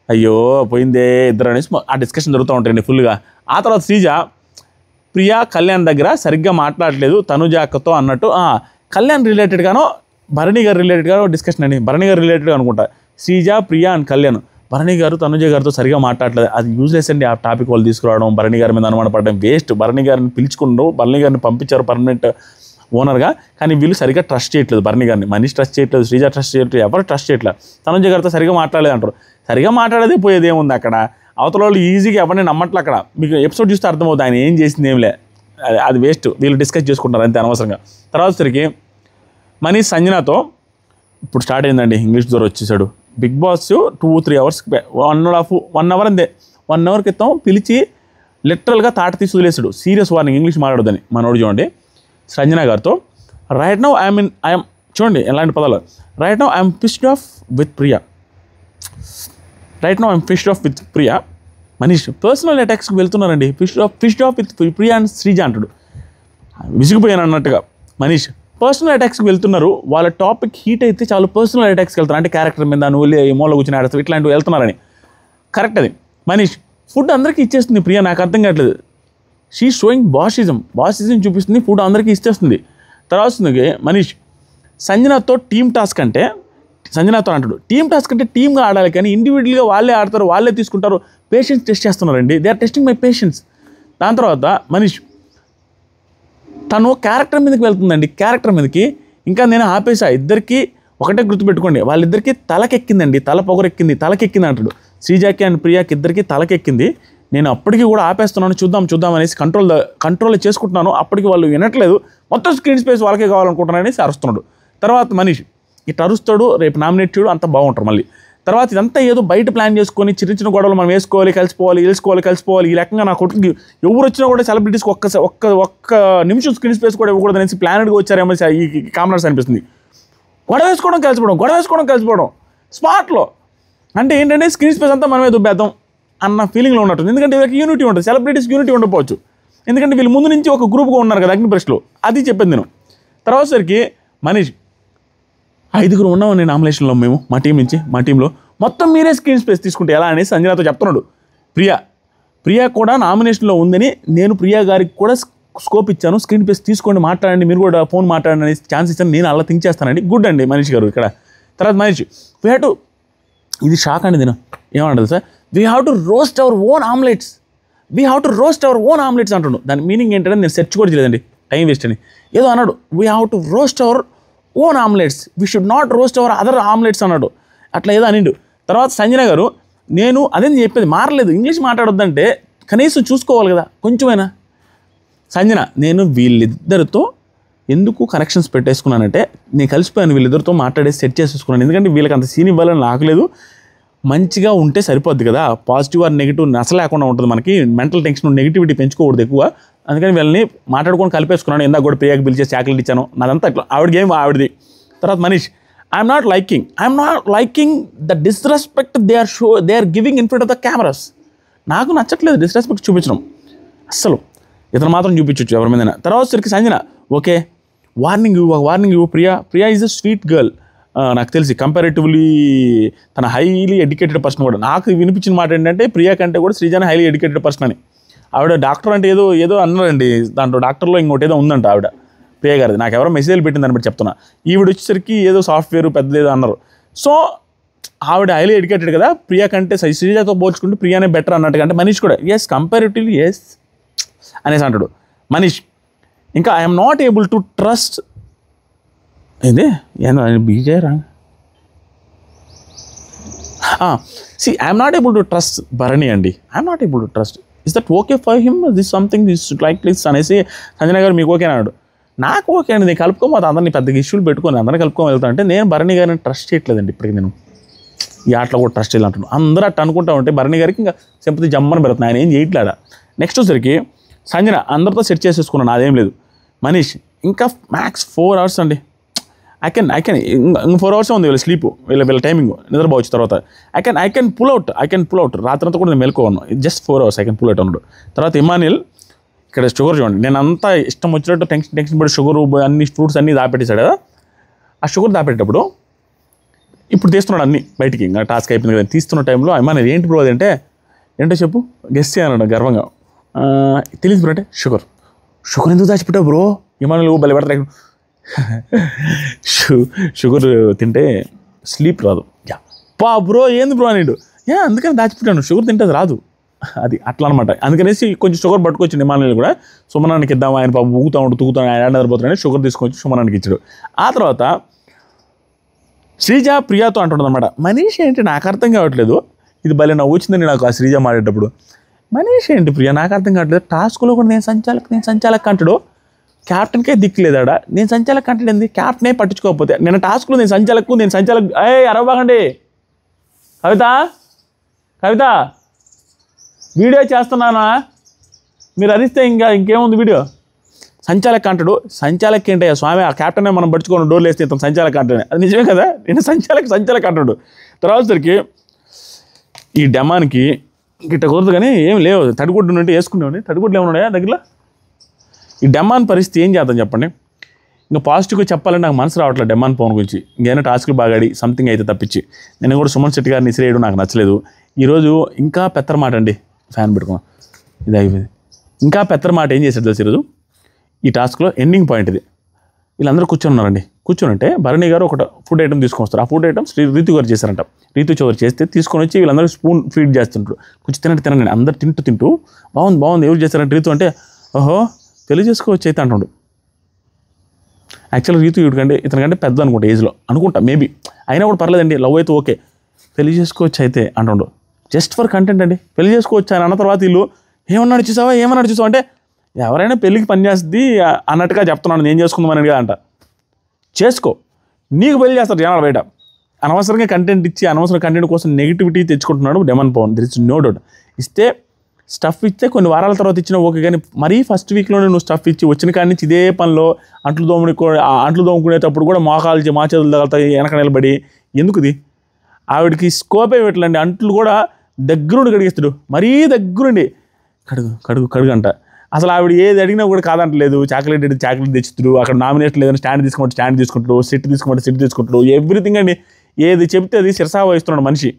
అయ్యో పోయిందే ఇద్దరు అనేసి ఆ డిస్కషన్ జరుగుతూ ఉంటాయండి ఫుల్గా. ఆ తర్వాత శ్రీజ ప్రియా కళ్యాణ్ దగ్గర సరిగ్గా మాట్లాడలేదు తనుజ అక్కతో అన్నట్టు, కళ్యాణ్ రిలేటెడ్గానో భరణి గారు రిలేటెడ్గానో డిస్కషన్ అండి. భరణి గారు రిలేటెడ్గా అనుకుంటా. శ్రీజ ప్రియా అండ్ కళ్యాణ్ భరణి గారు తనుజ గారితో సరిగా మాట్లాడలేదు, అది యూజ్లెస్ అండి. ఆ టాపిక్ వాళ్ళు తీసుకురావడం, భరణి గారి మీద అనుమాన పడడం వేస్ట్. భరణి గారిని పిలుచుకున్నారు, భరణి గారిని పంపించారు పర్మనెంట్ ఓనర్గా, కానీ వీళ్ళు సరిగ్గా ట్రస్ట్ చేయట్లేదు భరణి గారిని. మనీష్ ట్రస్ట్ చేయట్లేదు, శ్రీజ ట్రస్ట్ చేయట్లేదు, ఎవరు ట్రస్ట్ చేయట్లేదు. తనుజ గారితో సరిగా మాట్లాడలేదు అంటారు. సరిగా మాట్లాడేది పోయేది ఏముంది అక్కడ, అవతల వాళ్ళు ఈజీగా ఎవరిని నమ్మట్లే. అక్కడ మీకు ఎపిసోడ్ చూస్తే అర్థమవుతుంది ఆయన ఏం చేసింది ఏం లే, అది వేస్ట్. వీళ్ళు డిస్కస్ చేసుకుంటారు అంతే అనవసరంగా. తర్వాత సరికి మనీష్ సంజనతో ఇప్పుడు స్టార్ట్ అయిందండి, ఇంగ్లీష్ ద్వారా వచ్చేసాడు. బిగ్ బాస్ 2-3 అవర్స్ 1 అవర్ అంతే, 1 అవర్ క్రితం పిలిచి లిటరల్గా తాట తీసి వదిలేసాడు. సీరియస్ వార్నింగ్, ఇంగ్లీష్ మాట్లాడదని మనోడు చూడండి సంజన గారితో. రైట్ నౌ ఐఎమ్ చూడండి ఎలాంటి పదాలు. Right now I'm pissed off with Priya. Manish personal అటాక్స్కి వెళ్తున్నారండి. Pissed off with Priya and Sreeja అంటాడు. విసిగిపోయాను అన్నట్టుగా. మనీష్ పర్సనల్ అటాక్స్కి వెళ్తున్నారు, వాళ్ళ టాపిక్ హీట్ అయితే చాలు పర్సనల్ అటాక్స్కి వెళ్తారు. అంటే క్యారెక్టర్ మీద నువ్వు మూల కూర్చొని ఆడతావు ఇట్లాంటివి వెళ్తున్నారని. కరెక్ట్ అది. మనీష్ ఫుడ్ అందరికీ ఇచ్చేస్తుంది ప్రియా, నాకు అర్థం కావట్లేదు. షీ షోయింగ్ బాసిజం చూపిస్తుంది, ఫుడ్ అందరికీ ఇచ్చేస్తుంది. తర్వాత వస్తుంది మనీష్ సంజనాతో టీమ్ టాస్క్ అంటే, సంజనాతో అంటాడు టీమ్ టాస్క్ అంటే టీమ్గా ఆడాలి కానీ ఇండివిజువల్గా వాళ్ళే ఆడతారు, వాళ్ళే తీసుకుంటారు. పేషెన్స్ టెస్ట్ చేస్తున్నారండి, they are testing my patience. దాని తర్వాత మనీష్ తను క్యారెక్టర్ మీదకి వెళ్తుందండి, క్యారెక్టర్ మీదకి. ఇంకా నేను ఆపేసా. ఇద్దరికి ఒకటే గుర్తుపెట్టుకోండి, వాళ్ళిద్దరికీ తలకెక్కిందండి, తల పొగరెక్కింది, తలకెక్కింది అంటాడు. శ్రీజాకి అండ్ ప్రియాకి ఇద్దరికి తలకెక్కింది. నేను అప్పటికి కూడా ఆపేస్తున్నాను, చూద్దాం అనేసి కంట్రోల్ చేసుకుంటున్నాను. అప్పటికి వాళ్ళు వినట్లేదు, మొత్తం స్క్రీన్ స్పేస్ వాళ్ళకే కావాలనుకుంటున్నాను అనేసి అరుస్తున్నాడు. తర్వాత మనీష్ ఇట్లా అరుస్తాడు, రేపు నామినేట్ చేయడు, అంతా బాగుంటారు మళ్ళీ. తర్వాత ఇదంతా ఏదో బయట ప్లాన్ చేసుకొని చిన్న గొడవలు మనం వేసుకోవాలి, కలిసిపోవాలి. ఈ రకంగా నా కొట్టుకి ఎవరు వచ్చినా కూడా సెలబ్రిటీస్కి ఒక్క నిమిషం స్క్రీన్ స్పేస్ కూడా ఇవ్వకూడదు అనేసి ప్లానెడ్గా వచ్చారేమో ఈ కామనర్స్ అనిపిస్తుంది. గొడవ వేసుకోవడం కలిసిపోవడం స్పాట్లో. అంటే ఏంటంటే స్క్రీన్ స్పేస్ అంతా మనమే దుబ్బేద్దాం అన్న ఫీలింగ్లో ఉన్నట్టుంది. ఎందుకంటే వీళ్ళకి యూనిటీ ఉంటుంది, సెలబ్రిటీస్కి యూనిటీ ఉండకపోవచ్చు. ఎందుకంటే వీళ్ళు ముందు నుంచి ఒక గ్రూప్గా ఉన్నారు కదా అగ్నిప్రెస్లో, అది చెప్పేది నేను. తర్వాత సరికి మనీష్ 5 ఉన్నామని నామినేషన్లో మేము మా టీంలో మొత్తం మీరే స్క్రీన్ స్పేస్ తీసుకుంటే ఎలా అనేసి సంజనాతో చెప్తున్నాడు. ప్రియా కూడా నామినేషన్లో ఉందని నేను ప్రియా గారికి కూడా స్కోప్ ఇచ్చాను, స్క్రీన్ స్పేస్ తీసుకోండి, మాట్లాడండి, మీరు కూడా ఫోన్ మాట్లాడండి అనేసి ఛాన్స్ ఇచ్చాను, నేను అలా థింక్ చేస్తానండి. గుడ్ అండి మనీష్ గారు ఇక్కడ. తర్వాత మనీష్ ఇది షాక్ అండి. నేను ఏమంటుంది sir, we have to roast our own omelettes అంటుండు. దాని మీనింగ్ ఏంటంటే నేను సెర్చ్ కూడా చేయలేదండి, టైం వేస్ట్ అని. ఏదో అన్నాడు, we have to roast our own omelettes, we should not roast our other omelettes అన్నాడు. అట్లా ఏదో అనిండు. తర్వాత సంజన గారు నేను అదే చెప్పేది, మారలేదు, ఇంగ్లీష్ మాట్లాడొద్దంటే కనీసం చూసుకోవాలి కదా కొంచెమైనా. సంజన నేను వీళ్ళిద్దరితో ఎందుకు కనెక్షన్స్ పెట్టేసుకున్నానంటే, నేను కలిసిపోయాను వీళ్ళిద్దరితో మాట్లాడేసి సెట్ చేసేసుకున్నాను. ఎందుకంటే వీళ్ళకి అంత సీన్ ఇవ్వాలని నాకు లేదు, మంచిగా ఉంటే సరిపోద్ది కదా. పాజిటివ్ ఆర్ నెగిటివ్ నస లేకుండా ఉంటుంది మనకి, మెంటల్ టెన్షన్ నెగిటివిటీ పెంచుకోకూడదు ఎక్కువ. అందుకని వీళ్ళని మాట్లాడుకొని కలిపేసుకున్నాను. ఇందాక కూడా ప్రియాకి పిలిచే చాక్లెట్ ఇచ్చాను, నాదంతా ఇట్లా ఆవిడది. తర్వాత Manish I'm not liking the disrespect they are giving in front of the cameras. నాకు నచ్చట్లేదు డిస్రెస్పెక్ట్ చూపించడం అస్సలు. ఇతను మాత్రం చూపించవచ్చు ఎవరి మీద. తర్వాత సరికి సంజన ఓకే వార్నింగ్ ఇవ్వు Priya is a sweet girl. నాకు తెలిసి కంపారేటివ్లీ తన హైలీ ఎడ్యుకేటెడ్ పర్సన్ కూడా. నాకు వినిపించిన మాట ఏంటంటే ప్రియా కంటే కూడా శ్రీజాని హైలీ ఎడ్యుకేటెడ్ పర్సన్ అని. ఆవిడ డాక్టర్ అంటే ఏదో అన్నారండి, దాంట్లో డాక్టర్లో ఇంకోటి ఏదో ఉందంట ఆవిడ ప్రియా గారిది. నాకు ఎవరో మెసేజ్లు పెట్టిందని బట్టి చెప్తున్నా. ఈవిడ వచ్చేసరికి ఏదో సాఫ్ట్వేర్ పెద్దదేదో అన్నారు. సో ఆవిడ హైలీ ఎడ్యుకేటెడ్ కదా, ప్రియా కంటే శ్రీజాతో పోల్చుకుంటే ప్రియానే బెటర్ అన్నట్టుగా. అంటే మనీష్ కూడా కంపారేటివ్లీ అనేసి అంటాడు మనీష్. ఇంకా I'm not able to trust బీజేరా I'm not able to trust Bharani అండి. I'm not able to trust. Is that okay for him, this something this like this అనేసి సంజన గారు మీకు ఓకే అన్నాడు. నాకు ఓకే అండి, నేను కలుపుకోమోతా అందరినీ పెద్దగా ఇష్యూలు పెట్టుకొని అందరినీ కలుపుకొని వెళ్తా అంటే నేను భరణి గారిని ట్రస్ట్ చేయట్లేదండి ఇప్పటికి. నేను ఈ ఆటలో కూడా ట్రస్ట్ చేయాలంటున్నాను. అందరూ అట్లా అనుకుంటా ఉంటే భరణి గారికి ఇంకా సింపతి జమ్మని పెడుతున్నాను, ఆయన ఏం చేయట్లేడా. నెక్స్ట్ వచ్చేసరికి సంజన అందరితో సెట్ చేసేసుకున్నాను, అదేం లేదు. మనీష్ ఇంకా మ్యాక్స్ 4 hours అండి. ఐ కెన్ ఇంక 4 hours ఉంది వీళ్ళ స్లీప్, వీళ్ళ టైమింగ్ నిద్రపోవచ్చు. తర్వాత ఐ కెన్ పుల్ అవుట్ రాత్రంతా కూడా నేను మెలుకోను, just 4 hours I can pull out అన్నాడు. తర్వాత ఇమానియల్ ఇక్కడ షుగర్ చూడండి, నేను అంతా ఇష్టం వచ్చినట్టు టెన్షన్ పడి షుగర్ అన్ని ఫ్రూట్స్ అన్నీ దాపెట్టేశాడు కదా. ఆ షుగర్ దాపెట్టేటప్పుడు ఇప్పుడు తీస్తున్నాడు అన్నీ బయటికి, ఇంకా టాస్క్ అయిపోయింది కదా. తీస్తున్న టైంలో ఇమానియల్ ఏంటి బ్రో అదంటే, ఏంటో చెప్పు గెస్ చేయన్నాడు గర్వంగా. తెలియదు బ్రో అంటే షుగర్ ఎందుకు దాచిపెట్టావు బ్రో. ఇమానియల్ బలి పెడతారు, షుగర్ తింటే స్లీప్ రాదు. బ్రో ఏంది బ్రో అనిడు, అందుకని దాచిపెట్టాను, షుగర్ తింటే అది రాదు, అది అట్లా అనమాట. అందుకనేసి కొంచెం షుగర్ పట్టుకొచ్చింది ఇమానియల్ కూడా. సుమనానికి ఇద్దాం, ఆయన పాప ఊగుతాడు ఆయన నిద్రపోతాడని షుగర్ తీసుకొచ్చి సుమనానికి ఇచ్చాడు. ఆ తర్వాత శ్రీజ ప్రియాతో అంటుండదు అనమాట. మనీష్ ఏంటి నాకు అర్థం కావట్లేదు, ఇది భలే నవ్వు వచ్చిందండి నాకు ఆ శ్రీజ మాడేటప్పుడు. మనీష్ ఏంటి ప్రియా నాకు అర్థం కావట్లేదు, టాస్క్లో కూడా నేను సంచాలక్ అంటాడు. క్యాప్టెన్కే దిక్కులేదాడ. నేను సంచాలక్ కంటెంట్ ఏంది, క్యాప్టెనే పట్టించుకోకపోతే. నేను టాస్క్లో నేను సంచాలక్ అరవబాగండి. కవిత వీడియో చేస్తున్నానా, మీరు అరిస్తే ఇంకేముంది వీడియో. సంచాలక్ అంటాడు. సంచాలక్ ఏంటయ్యా స్వామి, ఆ క్యాప్టెనే మనం పట్టుకోండి డోర్లు వేస్తే ఇతను సంచాలక్ అంటాడు. అది నిజమే కదా, నేను సంచాలక్ అంటాడు. తర్వాత సరికి ఈ డెమాన్కి గిట్ట కుదరదు కానీ ఏం లేవు, తడిగుడ్డు నుండి వేసుకునేవాడిని. తడిగుడ్లు ఏమన్నాయా దగ్గర. ఈ డెమాన్ పరిస్థితి ఏం చేద్దాం చెప్పండి. ఇంకా పాజిటివ్గా చెప్పాలంటే నాకు మనసు రావట్లేదు డెమాన్ పవన్ గురించి. ఇంకేమైనా టాస్క్లు బాగా ఆడి సంథింగ్ అయితే తప్పించి. నేను కూడా సుమన్ శెట్టి గారిని ఇసిరేయడం నాకు నచ్చలేదు. ఈరోజు ఇంకా పెత్తర మాట అండి, ఫ్యాన్ పెట్టుకున్నాం ఇది అయిపోయింది. ఇంకా పెత్తర మాట ఏం చేశాడు తెలుసు ఈరోజు ఈ టాస్క్లో ఎండింగ్ పాయింట్ ఇది. వీళ్ళందరూ కూర్చొని కూర్చొని భరణి గారు ఒక ఫుడ్ ఐటమ్ తీసుకొని వస్తారు. ఆ ఫుడ్ ఐటమ్ రీతు గారు చేశారంట. రీతు చౌదరి చేస్తే తీసుకొని వచ్చి వీళ్ళందరూ స్పూన్ ఫీడ్ చేస్తుంటారు. కొంచెం తినండి అందరు తింటూ బాగుంది ఎవరు చేశారంటే రీతు అంటే ఓహో పెళ్లి చేసుకోవచ్చు అయితే అంటుండు. యాక్చువల్గా రీతు ఇతనికంటే పెద్ద అనుకుంటా ఏజ్లో అనుకుంటా మేబీ, అయినా కూడా పర్లేదండి లవ్ అయితే ఓకే, పెళ్లి చేసుకోవచ్చు అయితే అంటుండు. జస్ట్ ఫర్ కంటెంట్ అండి, పెళ్లి చేసుకోవచ్చు అని అన్న తర్వాత వీళ్ళు ఏమన్నాడు చూసావా అంటే ఎవరైనా పెళ్ళికి పని చేస్తుంది అన్నట్టుగా చెప్తున్నాను, నేను చేసుకుందామని అంట. చేసుకో, నీకు పెళ్లి చేస్తారు జనాలు బయట. అనవసరంగా కంటెంట్ ఇచ్చి అనవసరం కంటెంట్ కోసం నెగిటివిటీ తెచ్చుకుంటున్నాడు demon Pawan. There is no doubt. ఇస్తే స్టఫ్ ఇస్తే కొన్ని వారాల తర్వాత ఇచ్చినా ఓకే, కానీ మరీ ఫస్ట్ వీక్లోనే నువ్వు స్టఫ్ ఇచ్చి వచ్చిన కాడి నుంచి ఇదే పనిలో అంట్లు దోముకునేటప్పుడు కూడా మోకాలు మా చేతులు తగలుతాయి వెనక నిలబడి. ఎందుకుది ఆవిడకి స్కోపే పెట్టలేండి. అంట్లు కూడా దగ్గరుండి కడిగిస్తాడు, మరీ దగ్గరుండి కడుగు అంట. అసలు ఆవిడ ఏది అడిగినా కూడా కాదంటలేదు. చాక్లెట్ తెచ్చుతాడు, అక్కడ నామినేషన్ లేదని స్టాండ్ తీసుకుంటాడు, సెట్ తీసుకుంటాడు, ఎవ్రీథింగ్ అండి. ఏది చెప్తే అది శిరసా వహిస్తున్నాడు మనిషి.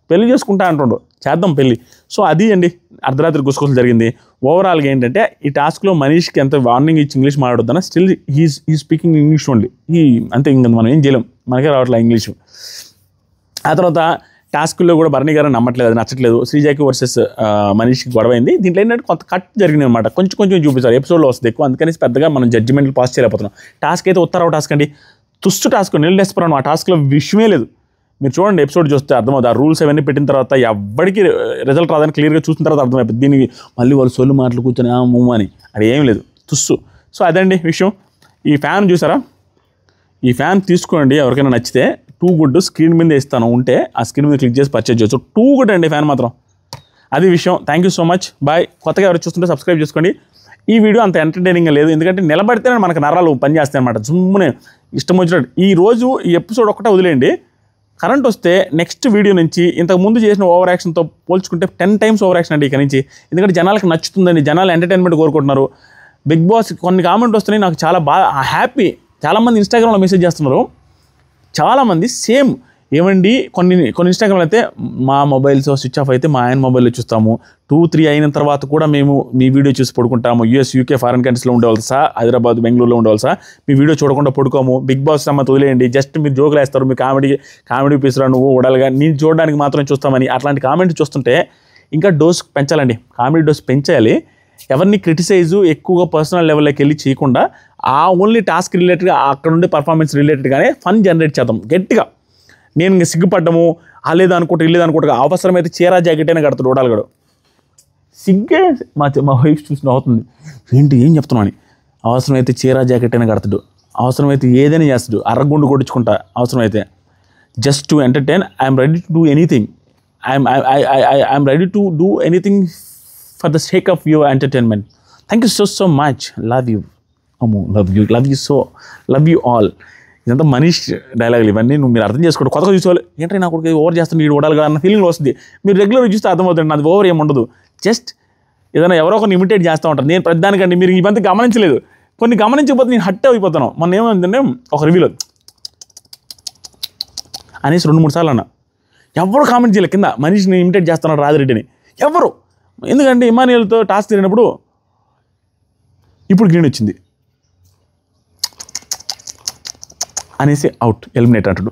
పెళ్లి చేసుకుంటా అంటుండు, చేద్దాం పెళ్ళి. సో అది అండి అర్ధరాత్రి గుసగుసలు జరిగింది. ఓవరాల్గా ఏంటంటే ఈ టాస్క్లో మనీష్కి ఎంత వార్నింగ్ ఇచ్చి ఇంగ్లీష్ మాట్లాడొద్దన్న still he speaking English only. అంతే, ఇంకా మనం ఏం చేయలేం, మనకే రావట్లేదు ఇంగ్లీషు. ఆ తర్వాత టాస్క్లో కూడా భరణి గారు నమ్మట్లేదు, అది నచ్చట్లేదు. శ్రీజాకి వర్సెస్ మనీష్కి గొడవైంది. దీంట్లో ఏంటంటే కొంత కట్ జరిగింది అనమాట, కొంచెం చూపిస్తారు. ఎపిసోడ్లో వస్తుంది ఎక్కువ, అందుకని పెద్దగా మనం జడ్జిమెంట్లు పాస్ చేయలేకపోతున్నాం. టాస్క్ అయితే ఉత్తరావు టాస్క్ అండి, తుస్సు టాస్క్, నిలదెస్పరాను. ఆ టాస్క్లో విషయమే లేదు. మీరు చూడండి ఎపిసోడ్ చూస్తే అర్థమవుతుంది. ఆ రూల్స్ అవన్నీ పెట్టిన తర్వాత ఎవరికి రిజల్ట్ రాదని క్లియర్గా చూసిన తర్వాత అర్థమైపోతుంది. దీనికి మళ్ళీ వాళ్ళు సొల్లు మాటలు కూర్చొని మూవ్ అని అది ఏం లేదు, తుస్సు. సో అదండి విషయం. ఈ ఫ్యాన్ చూసారా, ఈ ఫ్యాన్ తీసుకోండి ఎవరికైనా నచ్చితే. టూ గుడ్ స్క్రీన్ మీద ఇస్తాను ఉంటే ఆ స్క్రీన్ మీద క్లిక్ చేసి పర్చేజ్ చేయొచ్చు. టూ గుడ్ అండి ఫ్యాన్ మాత్రం. అది విషయం. Thank you so much, bye. కొత్తగా ఎవరు చూస్తుంటే సబ్స్క్రైబ్ చేసుకోండి. ఈ వీడియో అంత ఎంటర్టైనింగ్గా లేదు, ఎందుకంటే నిలబడితేనే మనకు నరాలు పనిచేస్తాయి అనమాట. జుమ్మునే ఇష్టం వచ్చినట్టు. ఈ ఎపిసోడ్ ఒక్కటే వదిలేయండి. కరెంట్ వస్తే నెక్స్ట్ వీడియో నుంచి ఇంతకుముందు చేసిన ఓవర్ యాక్షన్తో పోల్చుకుంటే 10 times ఓవర్ యాక్షన్ అండి ఇక నుంచి. ఎందుకంటే జనాలకు నచ్చుతుందండి, జనాలు ఎంటర్టైన్మెంట్ కోరుకుంటున్నారు. బిగ్ బాస్ కొన్ని కామెంట్ వస్తున్నాయి, నాకు చాలా బాగా హ్యాపీ. చాలామంది ఇన్స్టాగ్రామ్లో మెసేజ్ చేస్తున్నారు, చాలామంది సేమ్ ఏమండి. కొన్ని ఇన్స్టాగ్రామ్లో అయితే మా మొబైల్స్ స్విచ్ ఆఫ్ అయితే మా ఆయన మొబైల్లో చూస్తాము, 2-3 అయిన తర్వాత కూడా మేము మీ వీడియో చూసి పడుకుంటాము. US, UK, ఫారెన్ కంట్రీస్లో ఉండేవాళ్ళు సార్, హైదరాబాద్, బెంగళూరులో ఉండేవాళ్ళు సార్, మీ వీడియో చూడకుండా పడుకోము. బిగ్ బాస్ సమ్మతి వదిలేయండి, జస్ట్ మీరు జోకులు వేస్తారు, మీ కామెడీ పీసురా నువ్వు ఉడాలిగా, నేను చూడడానికి మాత్రం చూస్తామని అట్లాంటి కామెంట్ చూస్తుంటే ఇంకా డోస్ పెంచాలండి, కామెడీ డోస్ పెంచాలి. ఎవరిని క్రిటిసైజు ఎక్కువగా పర్సనల్ లెవెల్లోకి వెళ్ళి చేయకుండా ఆ ఓన్లీ టాస్క్ రిలేటెడ్గా అక్కడ ఉండే పర్ఫార్మెన్స్ రిలేటెడ్గానే ఫన్ జనరేట్ చేద్దాం గట్టిగా. నేను ఇంకా సిగ్గుపడ్డము ఇల్లేదనుకుంటా అవసరమైతే చీరా జాకెట్ అయినా కడతాడు ఓడాలగడు. సిగ్గే మా వైఫ్ చూసిన అవుతుంది, ఏంటి ఏం చెప్తున్నావు అని. అవసరమైతే చీరా జాకెట్ అయినా కడతాడు, అవసరమైతే ఏదైనా చేస్తాడు, అర్రగుండు కొట్టించుకుంటా అవసరమైతే. Just to entertain, I'm ready to do anything. I'm ready to do anything for the sake of your entertainment. Thank you so much. Love you. Love you all. ఇదంతా మనీష్ డైలాగులు ఇవన్నీ మీరు అర్థం చేసుకోండి. కొత్తగా చూసేవాళ్ళు ఏంటంటే నాకు ఓవర్ చేస్తుంది వీడు ఓడాలి కదా అన్న ఫీలింగ్ వస్తుంది. మీరు రెగ్యులర్గా చూస్తే అర్థమవుతుంది, నాది ఓవర్ ఏమి ఉండదు. జస్ట్ ఏదైనా ఎవరో ఒకరిని ఇమిటేట్ చేస్తూ ఉంటారు. నేను ప్రతిదానికండి మీరు ఇవంతా గమనించలేదు, కొన్ని గమనించకపోతే నేను హట్ అయిపోతాను. మొన్న ఏమైందంటే ఒక రివ్యూలో అనేసి 2-3 సార్లు అన్న, ఎవరు కామెంట్ చేయలేదు కింద మనీష్ని ఇమిటేట్ చేస్తున్నారు రాజిరెడ్డిని ఎవరు. ఎందుకంటే ఇమానియల్తో టాస్క్ తిరిగినప్పుడు ఇప్పుడు గ్రీన్ వచ్చింది అనేసి అవుట్ ఎలిమినేట్ అంటాడు.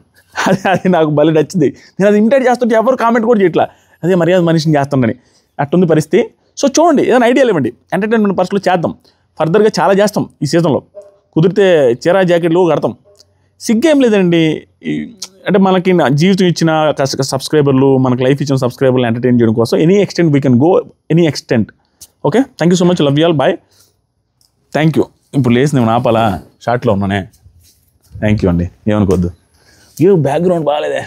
అది నాకు భలే నచ్చింది. నేను అది ఇమిటేట్ చేస్తుంటే ఎవరు కామెంట్ కూడా చేయట్లా, అదే మర్యాద మనిషిని చేస్తుండని అట్టుంది పరిస్థితి. సో చూడండి, ఏదైనా ఐడియాలు ఇవ్వండి, ఎంటర్టైన్మెంట్ పర్స్లో చేద్దాం. ఫర్దర్గా చాలా చేస్తాం ఈ సీజన్లో, కుదిరితే చీరా జాకెట్లు కడతాం. సిగ్గేం లేదండి. అంటే మనకి జీవితం ఇచ్చిన సబ్స్క్రైబర్లు, మనకి లైఫ్ ఇచ్చిన సబ్స్క్రైబర్లు ఎంటర్టైన్ చేయడం కోసం any extent we can go, any extent. Okay, thank you so much, love you all, bye, thank you. ఇప్పుడు లేచి నేను ఆపాలా షార్ట్లో ఉన్నానే. థ్యాంక్ యూ అండి, ఏమనుకోవద్దు. బ్యాక్గ్రౌండ్ బాగాలేదే.